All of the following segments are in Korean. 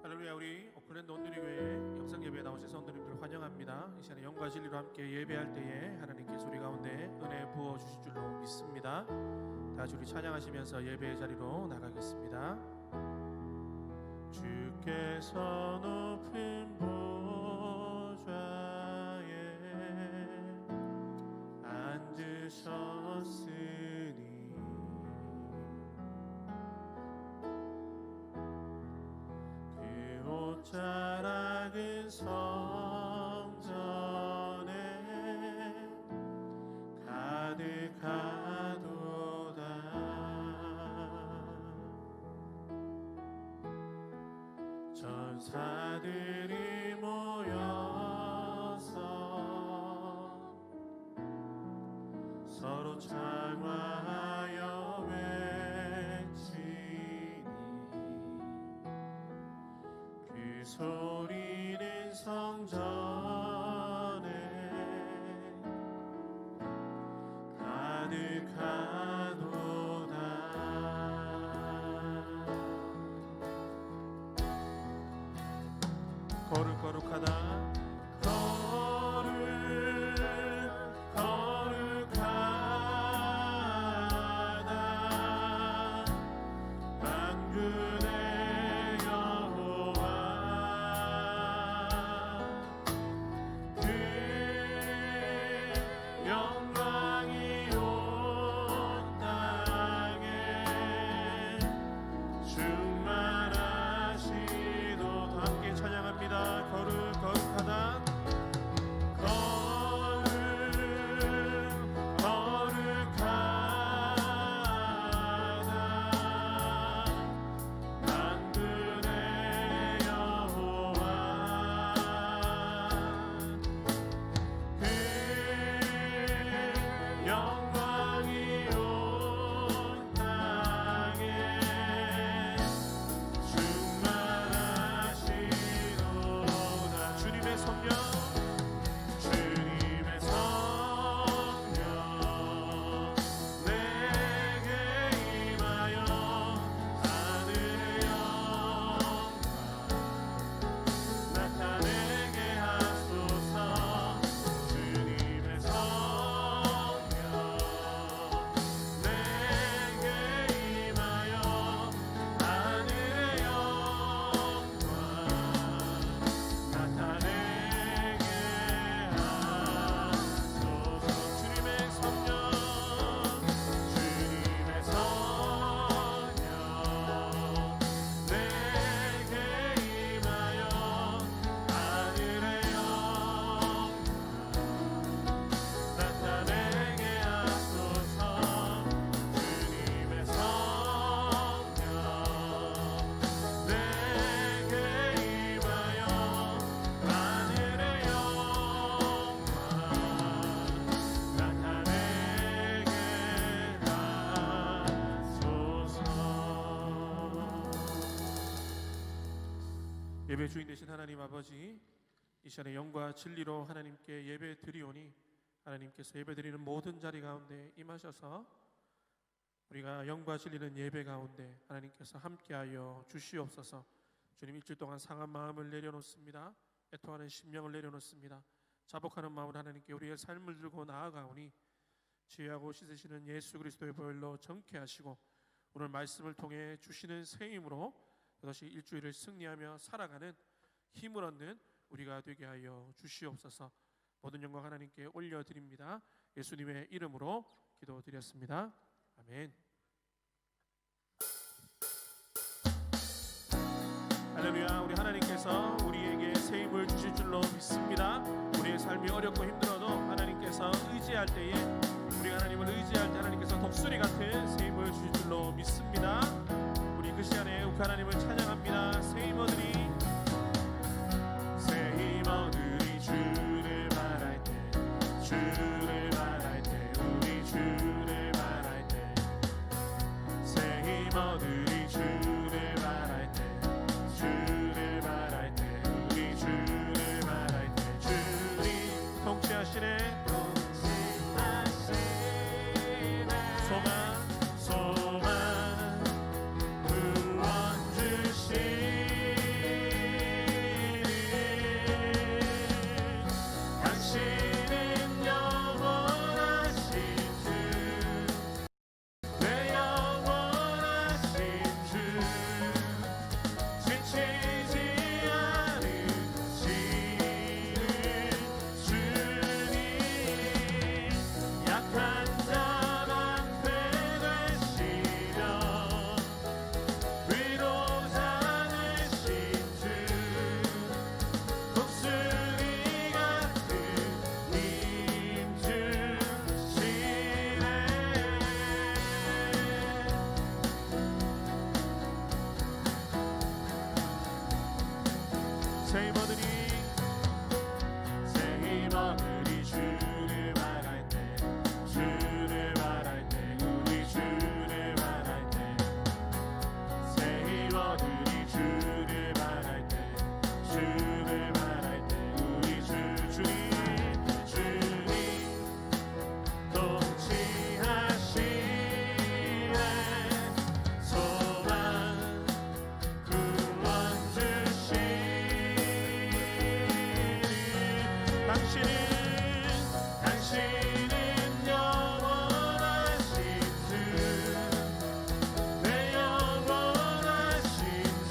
할렐루야. 우리 오클랜드 온누리교회 영상예배에 나오신 성도님들 환영합니다. 이 시간에 영과 진리로 함께 예배할 때에 하나님께 소리 가운데 은혜 부어주실 줄로 믿습니다. 다같이 우리 찬양하시면서 예배의 자리로 나가겠습니다. 주께서 높은 보좌에 앉으셨으니 자락은 성전에 가득하도다. 전사들이 모여서 서로 창화하여 그 소리는 성전에 가득하도다. 거룩거룩하다. 예배 주인 되신 하나님 아버지, 이 시간에 영과 진리로 하나님께 예배 드리오니 하나님께서 예배 드리는 모든 자리 가운데 임하셔서 우리가 영과 진리는 예배 가운데 하나님께서 함께하여 주시옵소서. 주님, 일주일 동안 상한 마음을 내려놓습니다. 애통하는 심령을 내려놓습니다. 자복하는 마음으로 하나님께 우리의 삶을 들고 나아가오니 지혜하고 씻으시는 예수 그리스도의 보혈로 정케하시고 오늘 말씀을 통해 주시는 새 힘으로 이것이 일주일을 승리하며 살아가는 힘을 얻는 우리가 되게 하여 주시옵소서. 모든 영광 하나님께 올려드립니다. 예수님의 이름으로 기도드렸습니다. 아멘. 할렐루야. 우리 하나님께서 우리에게 새 힘을 주실 줄로 믿습니다. 우리의 삶이 어렵고 힘들어도 하나님께서 의지할 때에, 우리가 하나님을 의지할 때 하나님께서 독수리 같은 새 힘을 주실 줄로 믿습니다. 우리 그 시간에 하나님을 찬양합니다. 새 힘어들이 주를 바랄 때, 주를 바랄 때, 우리 주를 바랄 때, 새 힘어들이 주를 바랄 때, 주를 바랄 때, 우리 주를 바랄 때, 주님 통치하시네. 소망 구원 새 힘어들이 주를 바랄 때 주를 바랄 때 우리 주를 바랄 때 새 힘어들이 주를 바랄 때 주를 바랄 때 우리 주님 통치하시네 소망 구원 주시니 당신은 영원하신 주 내 영원하신 주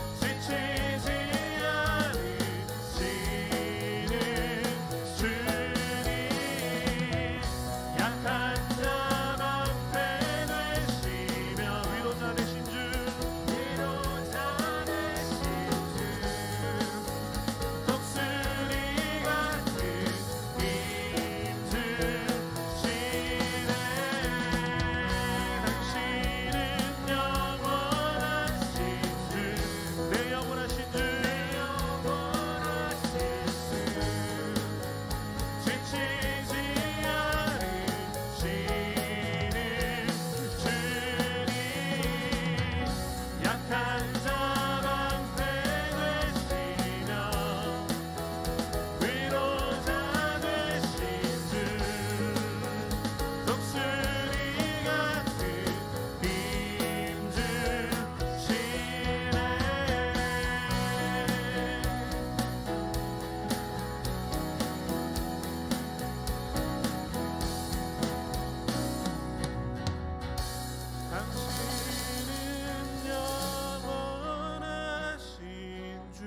지치지 않으시는 주님 약한 자 방패 되시며 위로자 되신 주 독수리 같은 힘 주시네 당신은 영원하신 주 내 영원하신 주 지치지 않으시는 주님 약한 자 방패 되시며 위로자 되신 주 독수리 같은 힘 주시네 당신은 영원하신 주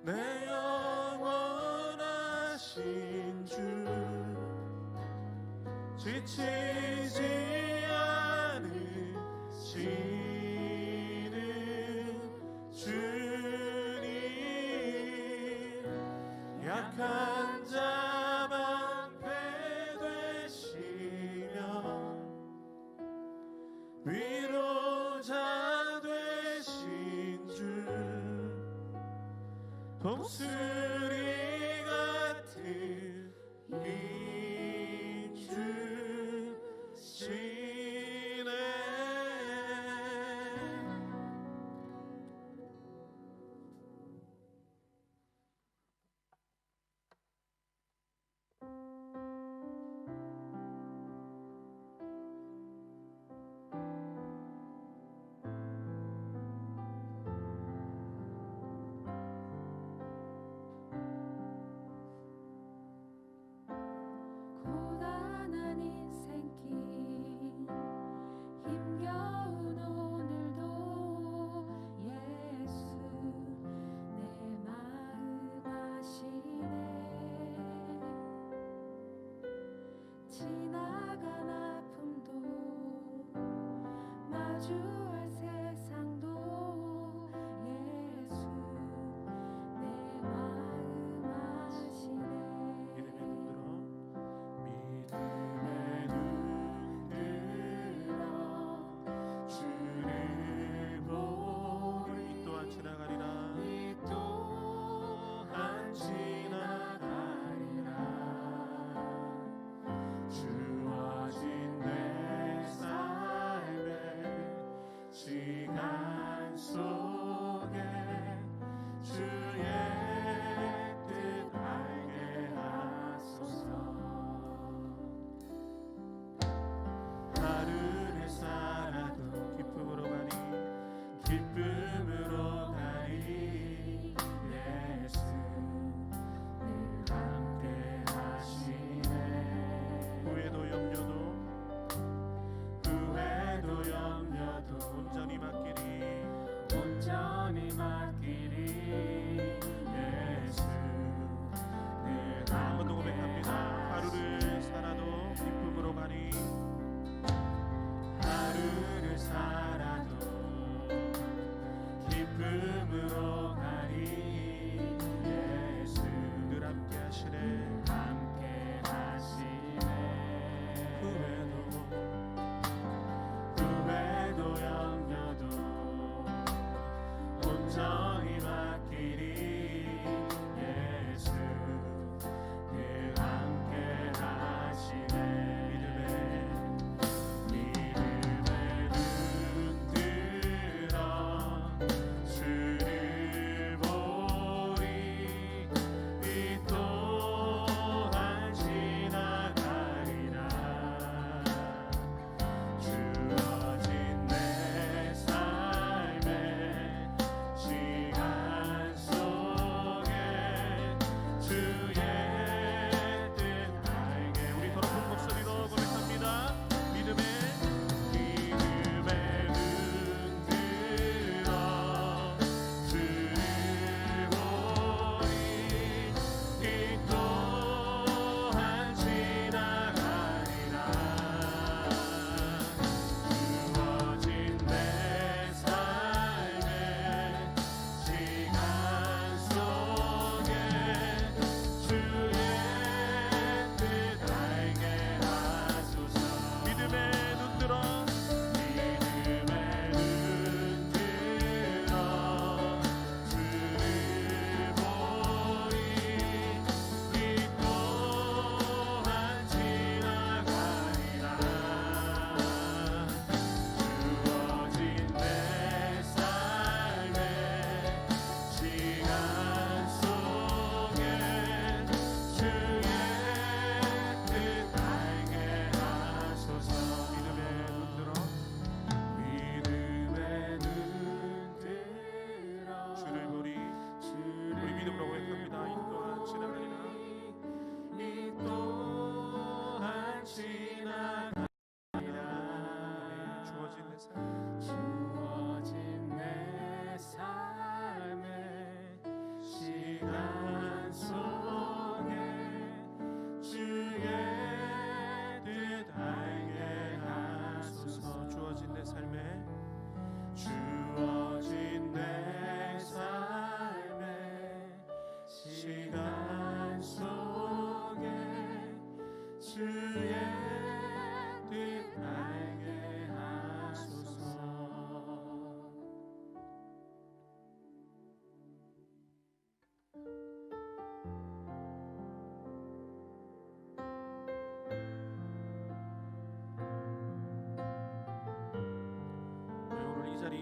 내 영원하신 주 지치지 않으시는 주님 약한 자 방패 되시며 위로자 되신 주 독수리 같은 힘 주시네 고단한 인생길 힘겨운 오늘도 예수 내 마음 아시네 지나간 아픔도 마주할 세상도 예수 내 마음 아시네 믿음의 눈 들어 주를 보리 이 또한 지나가리라 이 또한 지나가리라 주어진 내 삶의 시간 속에 주의 뜻 알게 하소서 하루를 살아도 기쁨으로 가니 기쁨으로 가니 예수 늘 함께 하시네 후회도 염려도 온전히 맡기리 예수 늘 한번 더 고백합니다 하루를 살아도 기쁨으로 가니 하루를 살아도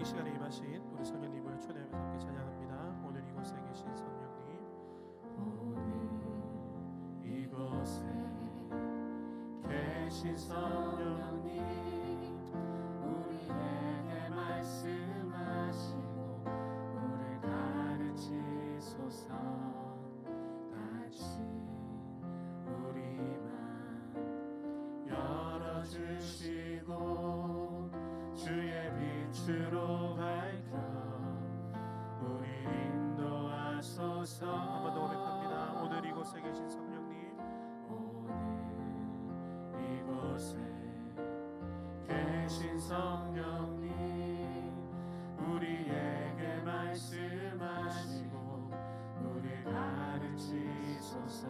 이 시간에 임하신 우리 성령님을 초대하면서 함께 찬양합니다. 오늘 이곳에 계신 성령님, 오늘 이곳에 계신 성령님, 우리에게 말씀하시고 우리를 가르치소서. 다시 우리 맘 열어주시고 주의 빛으로 밝혀 우리 인도하소서. 한 번 더 고백합니다. 오늘 이곳에 계신 성령님, 오늘 이곳에 계신 성령님, 우리에게 말씀하시고 우리 가르치소서.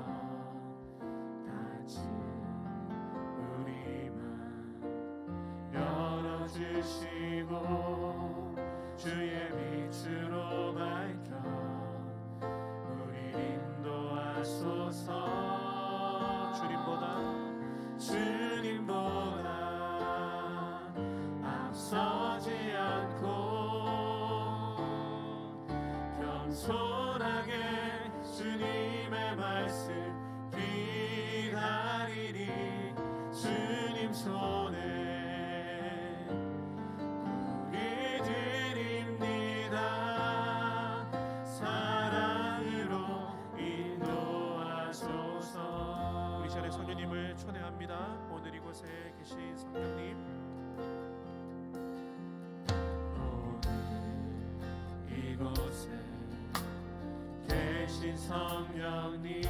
다시 우리 맘 열어주시고 주의 빛으로 밝혀 우리 인도하소서. 주님보다 앞서지 않고 겸손하게 주님의 말씀 기다리리. 주님 손에 우리 드립니다. 사랑으로 인도하소서. 우리 시간에 성령님을 초대합니다. 오늘 이곳에 계신 성령님, 오늘 이곳에 계신 성령님,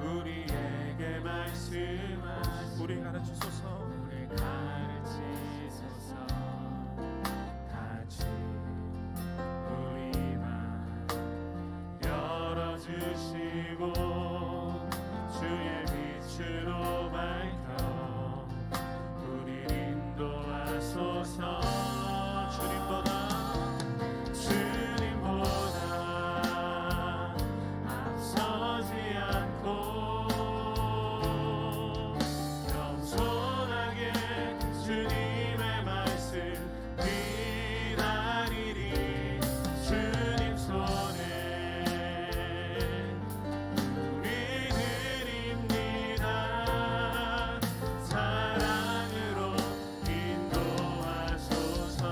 우리에게 말씀하시고 우리 가르치소서. 우리 가르치소서. 같이 우리 맘 열어주시고 주의 빛으로 밝혀 우리 인도하소서. 주님보다 앞서지 않고 겸손하게 주님의 말씀 기다리리. 주님 손에 우리 드립니다. 사랑으로 인도하소서.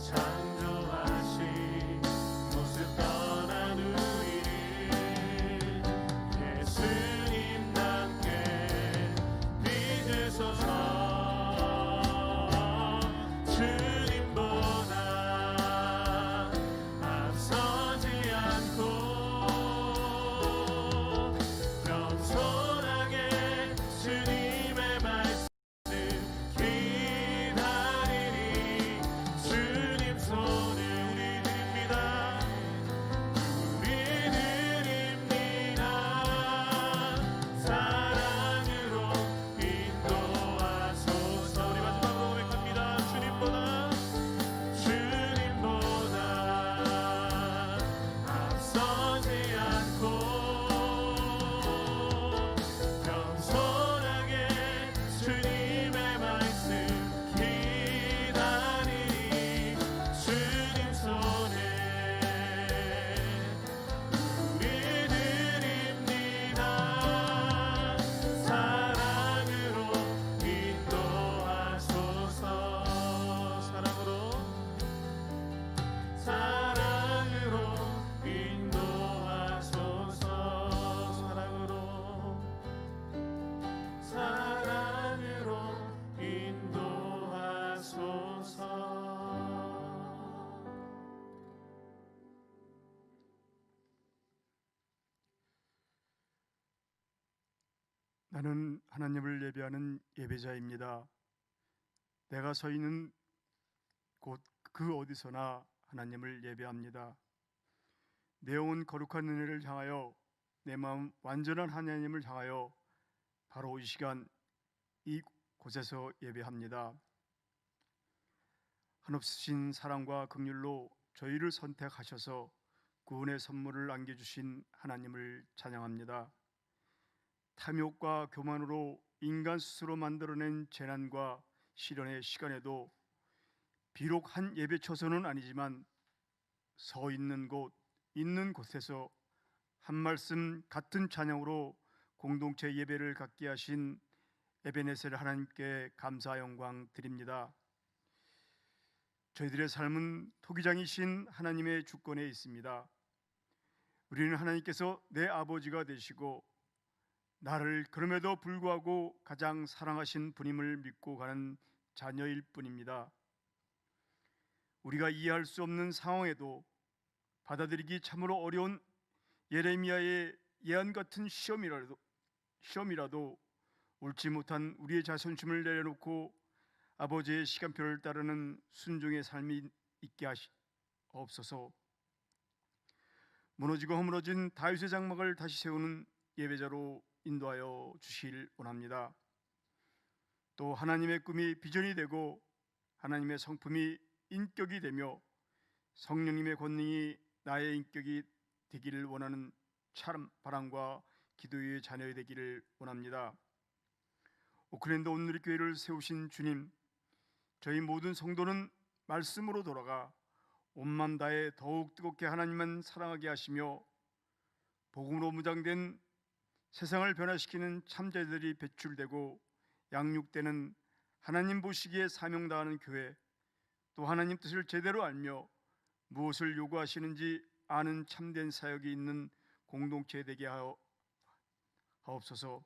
창조하신 모습 변한 우리를 예수님답게 믿으소서. 주님보다 앞서지 않고 겸손하게 주님의 말씀 기다리리. 주님 손에 우리 드립니다. 사랑으로 인도하소서. 우리 마지막으로 고백합니다. 주님보다 앞서지 않고 겸손하게 주님의 말씀 기다리리. 주님 손에 우리 드립니다. 사랑으로 인도하소서. 사랑으로 인도하소서. 사랑으로 인도하소서. 나는 하나님을 예배하는 예배자입니다. 내가 서 있는 곳 그 어디서나 하나님을 예배합니다. 내 영혼 거룩한 은혜를 향하여, 내 마음 완전한 하나님을 향하여 바로 이 시간 이 곳에서 예배합니다. 한없으신 사랑과 긍휼로 저희를 선택하셔서 구원의 선물을 안겨주신 하나님을 찬양합니다. 탐욕과 교만으로 인간 스스로 만들어낸 재난과 시련의 시간에도 비록 한 예배처소는 아니지만 서 있는 곳, 있는 곳에서 한 말씀 같은 찬양으로 공동체 예배를 갖게 하신 에베네셀 하나님께 감사 영광 드립니다. 저희들의 삶은 토기장이신 하나님의 주권에 있습니다. 우리는 하나님께서 내 아버지가 되시고 나를 그럼에도 불구하고 가장 사랑하신 분임을 믿고 가는 자녀일 뿐입니다. 우리가 이해할 수 없는 상황에도 받아들이기 참으로 어려운 예레미야의 예언 같은 시험이라도 옳지 못한 우리의 자존심을 내려놓고 아버지의 시간표를 따르는 순종의 삶이 있게 하옵소서. 무너지고 허물어진 다윗의 장막을 다시 세우는 예배자로 인도하여 주시길 원합니다. 또 하나님의 꿈이 비전이 되고 하나님의 성품이 인격이 되며 성령님의 권능이 나의 인격이 되기를 원하는 참 바람과 기도의 자녀 되기를 원합니다. 오클랜드 온누리교회를 세우신 주님, 저희 모든 성도는 말씀으로 돌아가 온맘 다해 더욱 뜨겁게 하나님만 사랑하게 하시며 복음으로 무장된 세상을 변화시키는 참자들이 배출되고 양육되는 하나님 보시기에 사명다하는 교회, 또 하나님 뜻을 제대로 알며 무엇을 요구하시는지 아는 참된 사역이 있는 공동체 되게 하옵소서.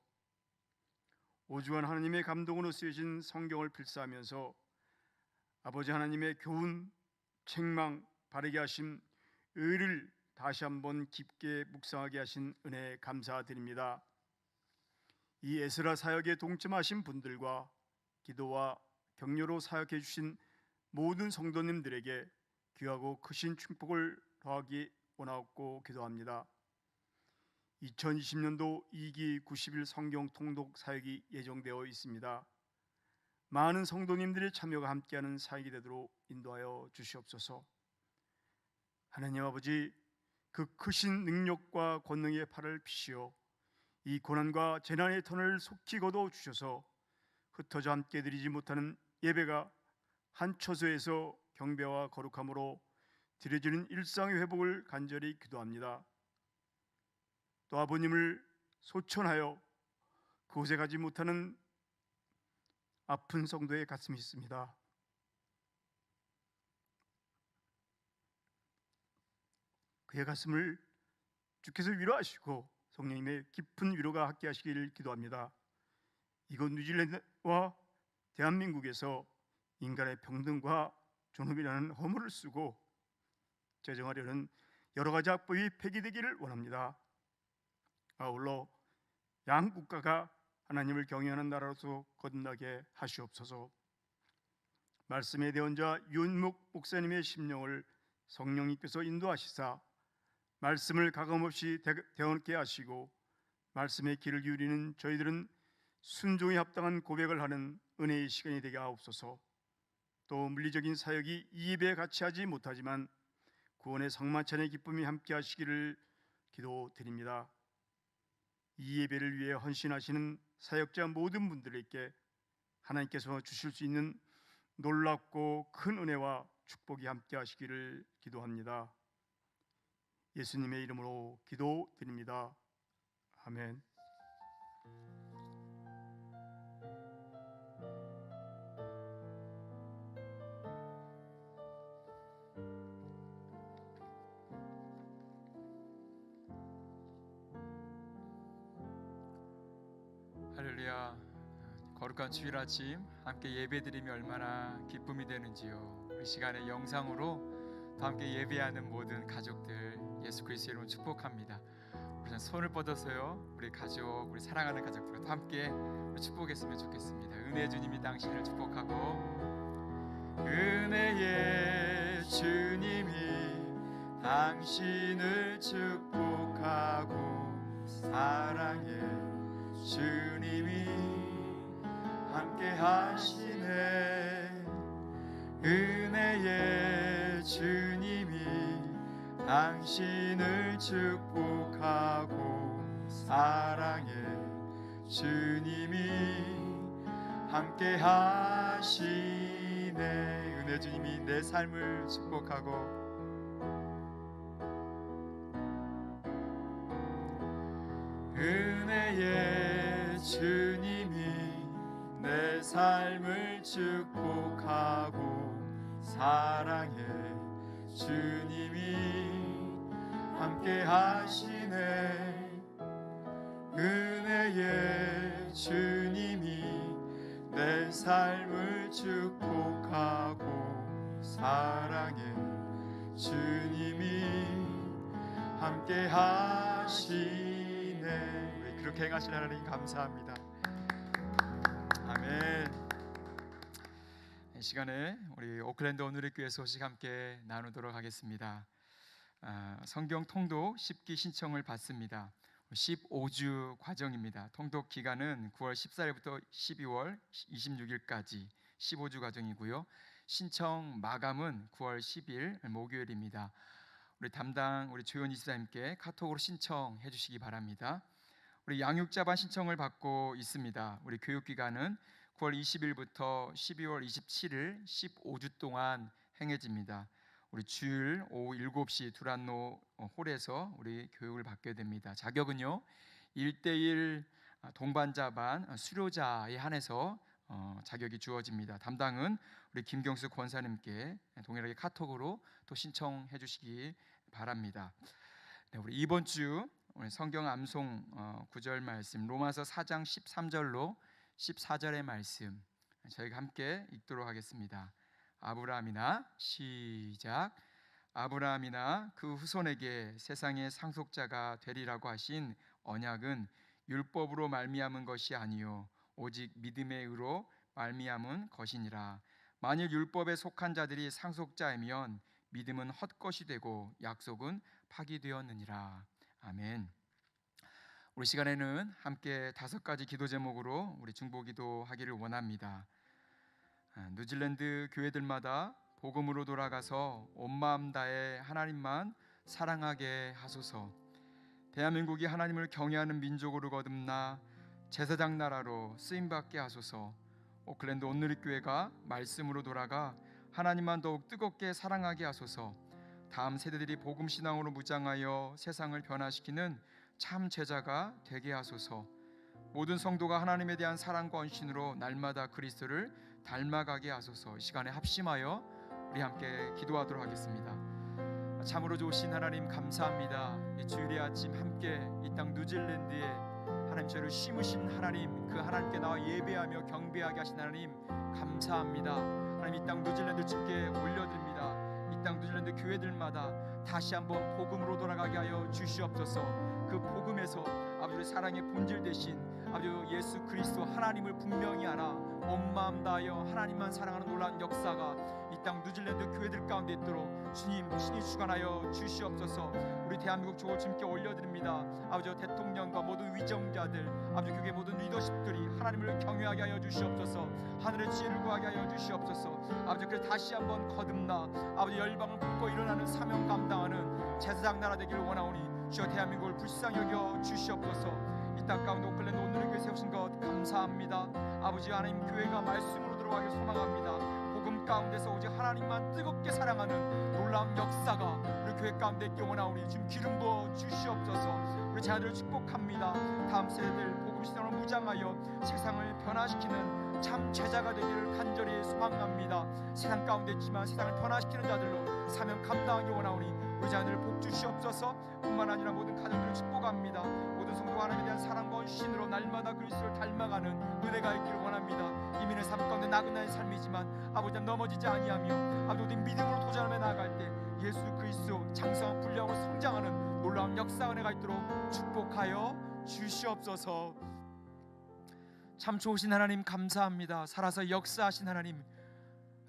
오주한 하나님의 감동으로 쓰여진 성경을 필사하면서 아버지 하나님의 교훈, 책망, 바르게 하심, 의를 다시 한번 깊게 묵상하게 하신 은혜에 감사드립니다. 이 에스라 사역에 동참하신 분들과 기도와 격려로 사역해 주신 모든 성도님들에게 귀하고 크신 축복을 더하기 원하옵고 기도합니다. 2020년도 2기 90일 성경 통독 사역이 예정되어 있습니다. 많은 성도님들의 참여가 함께하는 사역이 되도록 인도하여 주시옵소서. 하나님 아버지, 그 크신 능력과 권능의 팔을 펴시어 이 고난과 재난의 턴을 속히 거둬 주셔서 흩어져 함께 드리지 못하는 예배가 한 처소에서 경배와 거룩함으로 드려지는 일상의 회복을 간절히 기도합니다. 또 아버님을 소천하여 그곳에 가지 못하는 아픈 성도의 가슴이 있습니다. 그의 가슴을 주께서 위로하시고 성령님의 깊은 위로가 함께 하시기를 기도합니다. 이곳 뉴질랜드와 대한민국에서 인간의 평등과 존엄이라는 허물을 쓰고 제정하려는 여러 가지 악법이 폐기되기를 원합니다. 아울러 양국가가 하나님을 경외하는 나라로서 거듭나게 하시옵소서. 말씀의 대언자 윤목 목사님의 심령을 성령님께서 인도하시사 말씀을 가감없이 대언케 하시고 말씀의 길을 기울이는 저희들은 순종에 합당한 고백을 하는 은혜의 시간이 되게 하옵소서. 또 물리적인 사역이 이 예배에 같이 하지 못하지만 구원의 성만찬의 기쁨이 함께 하시기를 기도드립니다. 이 예배를 위해 헌신하시는 사역자 모든 분들에게 하나님께서 주실 수 있는 놀랍고 큰 은혜와 축복이 함께 하시기를 기도합니다. 예수님의 이름으로 기도드립니다. 아멘. 할렐루야. 거룩한 주일 아침 함께 예배드림이 얼마나 기쁨이 되는지요. 이 시간에 영상으로 또 함께 예배하는 모든 가족들 예수 그리스도의 이름으로 축복합니다. 우리 손을 뻗어서요, 우리 가족, 우리 사랑하는 가족들과 함께 축복했으면 좋겠습니다. 은혜의 주님이 당신을 축복하고, 은혜의 주님이 당신을 축복하고, 사랑의 주님이 함께 하시네. 은혜의 주님이 당신을 축복하고, 사랑의 주님이 함께 하시네. 은혜 주님이 내 삶을 축복하고 은혜의 주님이 내 삶을 축복하고 사랑의 주님이 함께 하시네. 은혜의 주님이 내 삶을 축복하고 사랑의 주님이 함께 하시네. 우리 그렇게 행하신 하나님 감사합니다. 아멘. 이 시간에 우리 오클랜드 오늘의 교회 소식 함께 나누도록 하겠습니다. 성경 통독 10기 신청을 받습니다. 15주 과정입니다. 통독 기간은 9월 14일부터 12월 26일까지 15주 과정이고요. 신청 마감은 9월 10일 목요일입니다. 우리 담당 우리 조현희 지사님께 카톡으로 신청해 주시기 바랍니다. 우리 양육자반 신청을 받고 있습니다. 우리 교육 기간은 9월 20일부터 12월 27일 15주 동안 행해집니다. 우리 주일 오후 7시 두란노 홀에서 우리 교육을 받게 됩니다. 자격은요 1대1 동반자반 수료자에 한해서 자격이 주어집니다. 담당은 우리 김경수 권사님께 동일하게 카톡으로 또 신청해 주시기 바랍니다. 네, 우리 이번 주 우리 성경 암송 구절 말씀 로마서 4장 13절로 14절의 말씀 저희가 함께 읽도록 하겠습니다. 아브라함이나 시작. 아브라함이나 그 후손에게 세상의 상속자가 되리라고 하신 언약은 율법으로 말미암은 것이 아니요 오직 믿음의 의로 말미암은 것이니라. 만일 율법에 속한 자들이 상속자이면 믿음은 헛것이 되고 약속은 파기되었느니라. 아멘. 우리 시간에는 함께 5가지 기도 제목으로 우리 중보기도 하기를 원합니다. 뉴질랜드 교회들마다 복음으로 돌아가서 온 마음 다해 하나님만 사랑하게 하소서. 대한민국이 하나님을 경외하는 민족으로 거듭나 제사장 나라로 쓰임받게 하소서. 오클랜드 온누리교회가 말씀으로 돌아가 하나님만 더욱 뜨겁게 사랑하게 하소서. 다음 세대들이 복음 신앙으로 무장하여 세상을 변화시키는 참 제자가 되게 하소서. 모든 성도가 하나님에 대한 사랑과 헌신으로 날마다 그리스도를 닮아가게 하소서. 이 시간에 합심하여 우리 함께 기도하도록 하겠습니다. 참으로 좋으신 하나님 감사합니다. 이 주일의 아침 함께 이 땅 뉴질랜드에 하나님 저를 심으신 하나님, 그 하나님께 나와 예배하며 경배하게 하신 하나님 감사합니다. 하나님 이 땅 뉴질랜드 주께 올려드립니다. 이 땅 뉴질랜드 교회들마다 다시 한번 복음으로 돌아가게 하여 주시옵소서. 그 복음에서 아버지의 사랑의 본질 되신 아버지 예수 그리스도 하나님을 분명히 알아 온 마음 다하여 하나님만 사랑하는 놀라운 역사가 이 땅 뉴질랜드 교회들 가운데 있도록 주님 신이 주관하여 주시옵소서. 우리 대한민국 주고 주님께 올려드립니다. 아버지 대통령과 모든 위정자들 아버지 교회 모든 리더십들이 하나님을 경외하게 하여 주시옵소서. 하늘의 지혜를 구하게 하여 주시옵소서. 아버지 그래서 다시 한번 거듭나 아버지 열방을 품고 일어나는 사명 감당하는 제사장 나라 되기를 원하오니 주여 대한민국을 불쌍히 여겨 주시옵소서. 이 땅 가운데 오클랜드 오늘의 교회 세우신 것 감사합니다. 아버지 하나님 교회가 말씀으로 들어가길 소망합니다. 복음 가운데서 오직 하나님만 뜨겁게 사랑하는 놀라운 역사가 우리 교회 가운데 있기 원하오니 지금 기름 부어 주시옵소서. 우리 자녀들을 축복합니다. 다음 세대들 복음 신앙으로 무장하여 세상을 변화시키는 참 제자가 되기를 간절히 소망합니다. 세상 가운데 있지만 세상을 변화시키는 자들로 사명 감당하기 원하오니 우리 자녀들 복 주시옵소서. 뿐만 아니라 모든 가정들을 축복합니다. 모든 성도가 하나님에 대한 사랑과 헌신으로 날마다 그리스도를 닮아가는 은혜가 있기를 원합니다. 이민의 삶 가운데 나그나의 삶이지만 아버지 넘어지지 아니하며 아버지 우리 믿음으로 도전하며 나아갈 때 예수 그리스도 장성한 분량으로 성장하는 놀라운 역사 은혜가 있도록 축복하여 주시옵소서. 참 좋으신 하나님 감사합니다. 살아서 역사하신 하나님,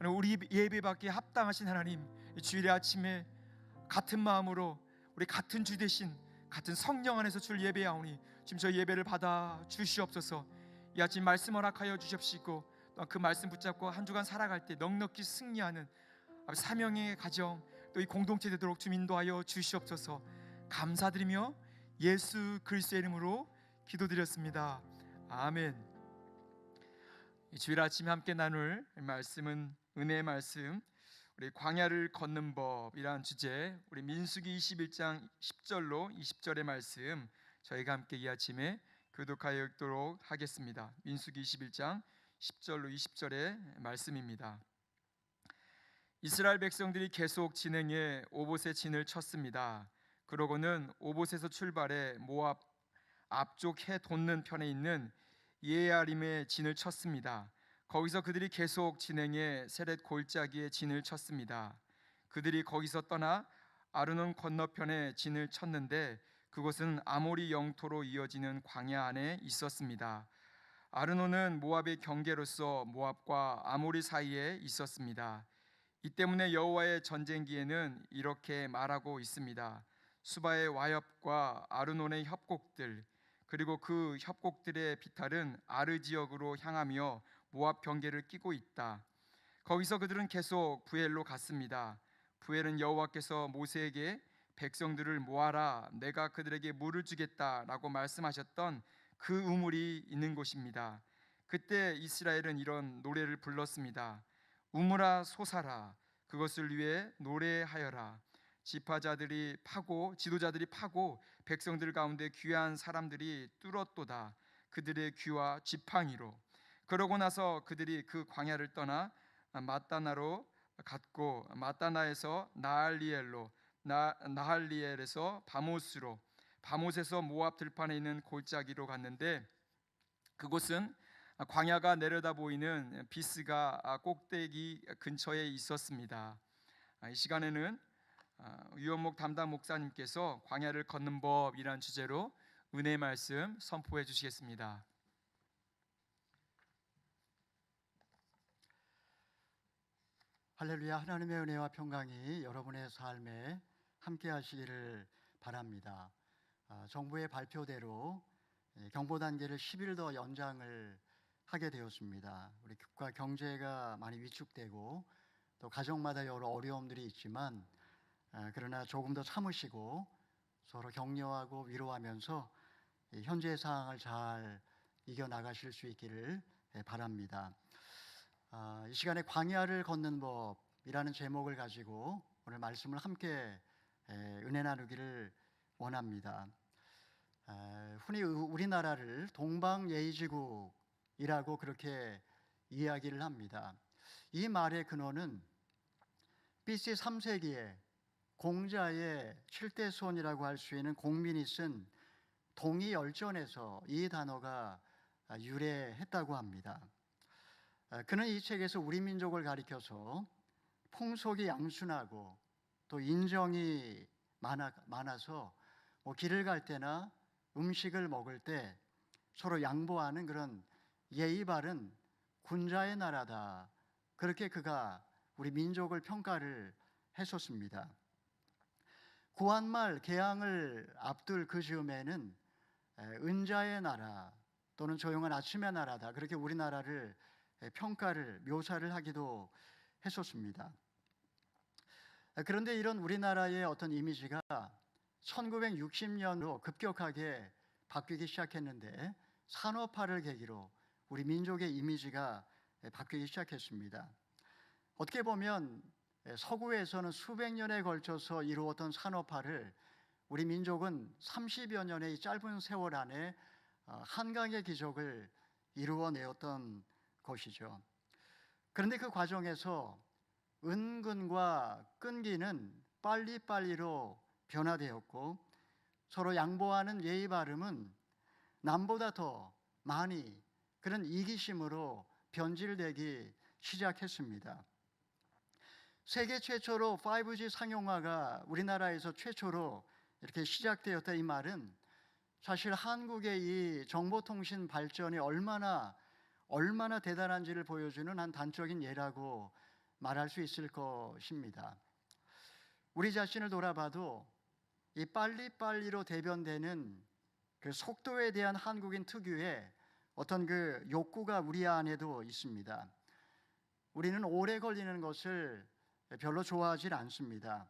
우리 예배받기에 합당하신 하나님, 주일의 아침에 같은 마음으로 우리 같은 주 대신 같은 성령 안에서 주를 예배하오니 지금 저 예배를 받아 주시옵소서. 이 아침 말씀 허락하여 주시옵시고 또 그 말씀 붙잡고 한 주간 살아갈 때 넉넉히 승리하는 사명의 가정 또 이 공동체 되도록 좀 인도하여 주시옵소서. 감사드리며 예수 그리스도의 이름으로 기도드렸습니다. 아멘. 이 주일 아침 함께 나눌 말씀은 은혜의 말씀, 우리 광야를 걷는 법이라는 주제, 우리 민수기 21장 10절로 20절의 말씀 저희가 함께 이 아침에 교독하여 읽도록 하겠습니다. 민수기 21장 10절로 20절의 말씀입니다. 이스라엘 백성들이 계속 진행해 오봇에 진을 쳤습니다. 그러고는 오봇에서 출발해 모압 앞쪽 해 돋는 편에 있는 예아림에 진을 쳤습니다. 거기서 그들이 계속 진행해 세렛 골짜기에 진을 쳤습니다. 그들이 거기서 떠나 아르논 건너편에 진을 쳤는데 그곳은 아모리 영토로 이어지는 광야 안에 있었습니다. 아르논은 모압의 경계로서 모압과 아모리 사이에 있었습니다. 이 때문에 여호와의 전쟁기에는 이렇게 말하고 있습니다. 수바의 와협과 아르논의 협곡들, 그리고 그 협곡들의 비탈은 아르 지역으로 향하며 모압 경계를 끼고 있다. 거기서 그들은 계속 부엘로 갔습니다. 부엘은 여호와께서 모세에게 백성들을 모아라, 내가 그들에게 물을 주겠다라고 말씀하셨던 그 우물이 있는 곳입니다. 그때 이스라엘은 이런 노래를 불렀습니다. 우물아 솟아라, 그것을 위해 노래하여라. 지도자들이 파고 백성들 가운데 귀한 사람들이 뚫었도다. 그들의 귀와 지팡이로. 그러고 나서 그들이 그 광야를 떠나 마따나로 갔고 마따나에서 나할리엘에서 바모스로, 바못에서 모압 들판에 있는 골짜기로 갔는데 그곳은 광야가 내려다 보이는 비스가 꼭대기 근처에 있었습니다. 이 시간에는 유원목 담당 목사님께서 광야를 걷는 법이란 주제로 은혜의 말씀 선포해 주시겠습니다. 할렐루야. 하나님의 은혜와 평강이 여러분의 삶에 함께 하시기를 바랍니다. 정부의 발표대로 경보단계를 10일 더 연장을 하게 되었습니다. 우리 국가 경제가 많이 위축되고 또 가정마다 여러 어려움들이 있지만 그러나 조금 더 참으시고 서로 격려하고 위로하면서 현재의 상황을 잘 이겨나가실 수 있기를 바랍니다. 이 시간에 광야를 걷는 법이라는 제목을 가지고 오늘 말씀을 함께 은혜 나누기를 원합니다. 흔히 우리나라를 동방예의지국이라고 그렇게 이야기를 합니다. 이 말의 근원은 BC 3세기에 공자의 칠대손이라고 할 수 있는 공민이 쓴 동이열전에서 이 단어가 유래했다고 합니다. 그는 이 책에서 우리 민족을 가리켜서 풍속이 양순하고 또 인정이 많아서 길을 갈 때나 음식을 먹을 때 서로 양보하는 그런 예의 바른 군자의 나라다, 그렇게 그가 우리 민족을 평가를 했었습니다. 구한말 개항을 앞둘 그 즈음에는 은자의 나라 또는 조용한 아침의 나라다, 그렇게 우리나라를 평가를 묘사를 하기도 했었습니다. 그런데 이런 우리나라의 어떤 이미지가 1960년으로 급격하게 바뀌기 시작했는데 산업화를 계기로 우리 민족의 이미지가 바뀌기 시작했습니다. 어떻게 보면 서구에서는 수백 년에 걸쳐서 이루었던 산업화를 우리 민족은 30여 년의 짧은 세월 안에 한강의 기적을 이루어내었던 것이죠. 그런데 그 과정에서 은근과 끈기는 빨리빨리로 변화되었고 서로 양보하는 예의 바름은 남보다 더 많이 그런 이기심으로 변질되기 시작했습니다. 세계 최초로 5G 상용화가 우리나라에서 최초로 이렇게 시작되었다, 이 말은 사실 한국의 이 정보통신 발전이 얼마나 대단한지를 보여주는 한 단적인 예라고 말할 수 있을 것입니다. 우리 자신을 돌아봐도 이 빨리빨리로 대변되는 그 속도에 대한 한국인 특유의 어떤 그 욕구가 우리 안에도 있습니다. 우리는 오래 걸리는 것을 별로 좋아하지 않습니다.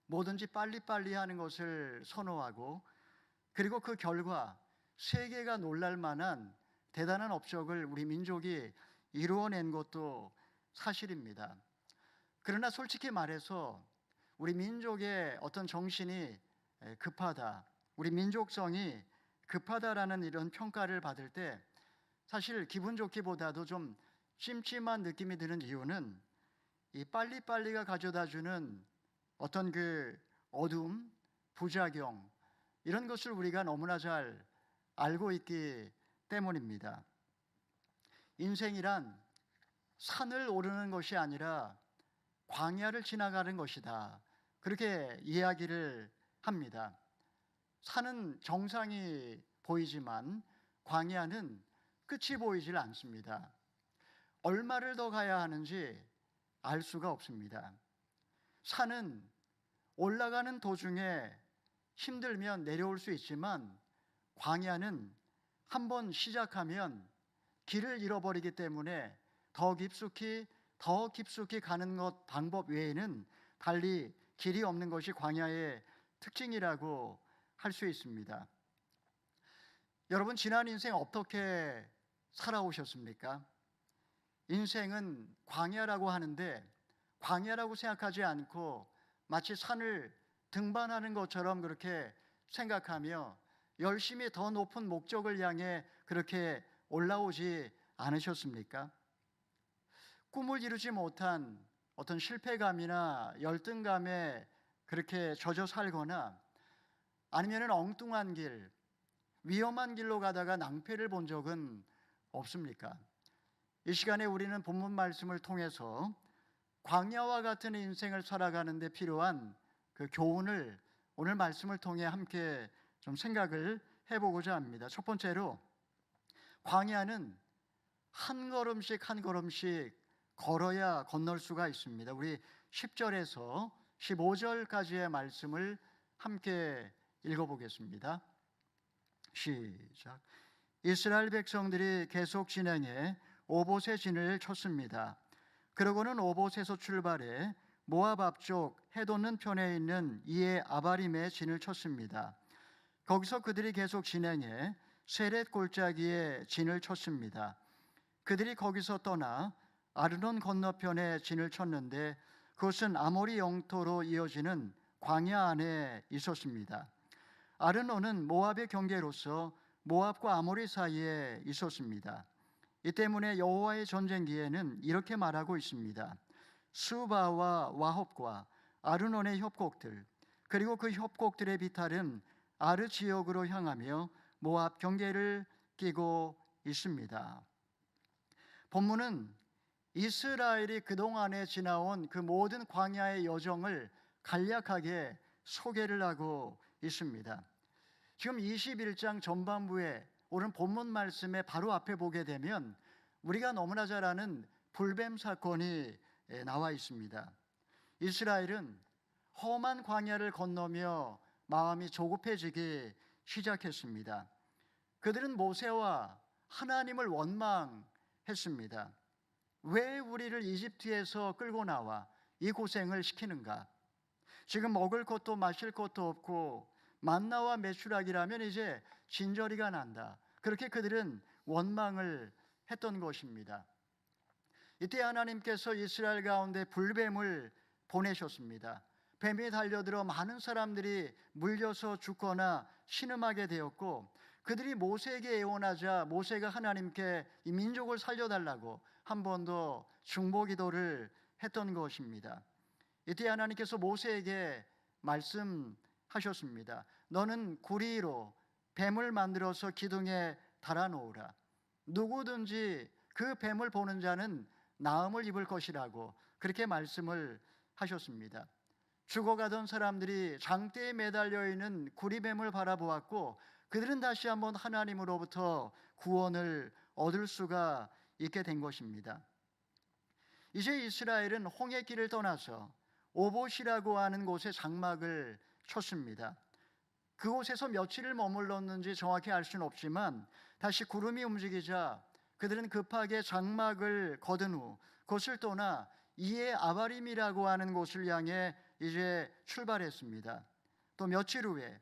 뭐든지 빨리빨리 하는 것을 선호하고, 그리고 그 결과 세계가 놀랄 만한 대단한 업적을 우리 민족이 이루어낸 것도 사실입니다. 그러나 솔직히 말해서 우리 민족의 어떤 정신이 급하다, 우리 민족성이 급하다라는 이런 평가를 받을 때 사실 기분 좋기보다도 좀 찜찜한 느낌이 드는 이유는 이 빨리빨리가 가져다주는 어떤 그 어둠, 부작용 이런 것을 우리가 너무나 잘 알고 있기 때문입니다. 인생이란 산을 오르는 것이 아니라 광야를 지나가는 것이다. 그렇게 이야기를 합니다. 산은 정상이 보이지만 광야는 끝이 보이질 않습니다. 얼마를 더 가야 하는지 알 수가 없습니다. 산은 올라가는 도중에 힘들면 내려올 수 있지만 광야는 한번 시작하면 길을 잃어버리기 때문에 더 깊숙이 가는 것 방법 외에는 달리 길이 없는 것이 광야의 특징이라고 할 수 있습니다. 여러분, 지난 인생 어떻게 살아오셨습니까? 인생은 광야라고 하는데 광야라고 생각하지 않고 마치 산을 등반하는 것처럼 그렇게 생각하며 열심히 더 높은 목적을 향해 그렇게 올라오지 않으셨습니까? 꿈을 이루지 못한 어떤 실패감이나 열등감에 그렇게 젖어 살거나 아니면 엉뚱한 길, 위험한 길로 가다가 낭패를 본 적은 없습니까? 이 시간에 우리는 본문 말씀을 통해서 광야와 같은 인생을 살아가는 데 필요한 그 교훈을 오늘 말씀을 통해 함께 좀 생각을 해보고자 합니다. 첫 번째로 광야는 한 걸음씩 한 걸음씩 걸어야 건널 수가 있습니다. 우리 10절에서 15절까지의 말씀을 함께 읽어보겠습니다. 시작. 이스라엘 백성들이 계속 진행해 오봇의 진을 쳤습니다. 그러고는 오봇에서 출발해 모압 앞쪽 해돋는 편에 있는 이에 아바림의 진을 쳤습니다. 거기서 그들이 계속 진행해 세렛 골짜기에 진을 쳤습니다. 그들이 거기서 떠나 아르논 건너편에 진을 쳤는데 그것은 아모리 영토로 이어지는 광야 안에 있었습니다. 아르논은 모압의 경계로서 모압과 아모리 사이에 있었습니다. 이 때문에 여호와의 전쟁기에는 이렇게 말하고 있습니다. 수바와 와홉과 아르논의 협곡들, 그리고 그 협곡들의 비탈은 아르 지역으로 향하며 모압 경계를 끼고 있습니다. 본문은 이스라엘이 그동안에 지나온 그 모든 광야의 여정을 간략하게 소개를 하고 있습니다. 지금 21장 전반부에 오늘 본문 말씀의 바로 앞에 보게 되면 우리가 너무나 잘 아는 불뱀 사건이 나와 있습니다. 이스라엘은 험한 광야를 건너며 마음이 조급해지기 시작했습니다. 그들은 모세와 하나님을 원망했습니다. 왜 우리를 이집트에서 끌고 나와 이 고생을 시키는가? 지금 먹을 것도 마실 것도 없고 만나와 메추라기라면 이제 진저리가 난다. 그렇게 그들은 원망을 했던 것입니다. 이때 하나님께서 이스라엘 가운데 불뱀을 보내셨습니다. 뱀이 달려들어 많은 사람들이 물려서 죽거나 신음하게 되었고, 그들이 모세에게 애원하자 모세가 하나님께 이 민족을 살려달라고 한 번 더 중보 기도를 했던 것입니다. 이때 하나님께서 모세에게 말씀하셨습니다. 너는 구리로 뱀을 만들어서 기둥에 달아놓으라. 누구든지 그 뱀을 보는 자는 나음을 입을 것이라고 그렇게 말씀을 하셨습니다. 죽어가던 사람들이 장대에 매달려 있는 구리뱀을 바라보았고 그들은 다시 한번 하나님으로부터 구원을 얻을 수가 있게 된 것입니다. 이제 이스라엘은 홍해 길을 떠나서 오봇이라고 하는 곳에 장막을 쳤습니다. 그곳에서 며칠을 머물렀는지 정확히 알 수는 없지만 다시 구름이 움직이자 그들은 급하게 장막을 거둔 후 그것을 떠나 이에 아바림이라고 하는 곳을 향해 이제 출발했습니다. 또 며칠 후에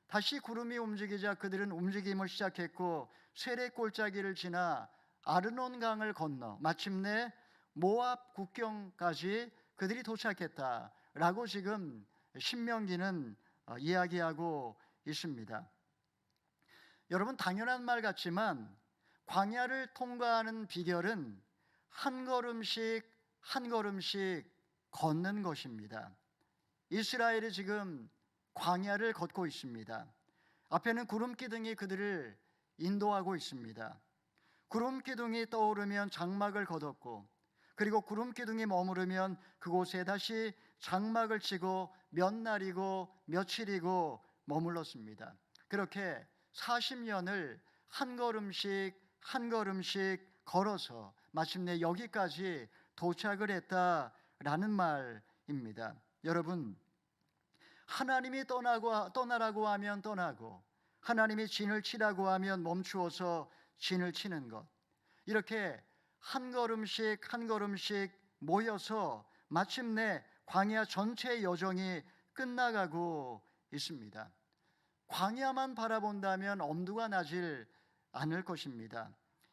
다시 구름이 움직이자 그들은 움직임을 시작했고 세례 골짜기를 지나 아르논 강을 건너 마침내 모압 국경까지 그들이 도착했다라고 지금 신명기는 이야기하고 있습니다. 여러분, 당연한 말 같지만 광야를 통과하는 비결은 한 걸음씩 한 걸음씩 걷는 것입니다. 이스라엘이 지금 광야를 걷고 있습니다. 앞에는 구름 기둥이 그들을 인도하고 있습니다. 구름 기둥이 떠오르면 장막을 걷었고, 그리고 구름 기둥이 머무르면 그곳에 다시 장막을 치고 몇 날이고 며칠이고 머물렀습니다. 그렇게 40년을 한 걸음씩 한 걸음씩 걸어서 마침내 여기까지 도착을 했다라는 말입니다. 여러분, 하나님이 떠나라고 하면 떠나고 하나님이 진을 치라고 하면 멈추어서 진을 치는 것, 이렇게 한 걸음씩 한 걸음씩 모여서 마침내 광야 전체 여정이 끝나가고 있습니다. 광야만 바라본다면 엄두가 나질 않을 것입니다.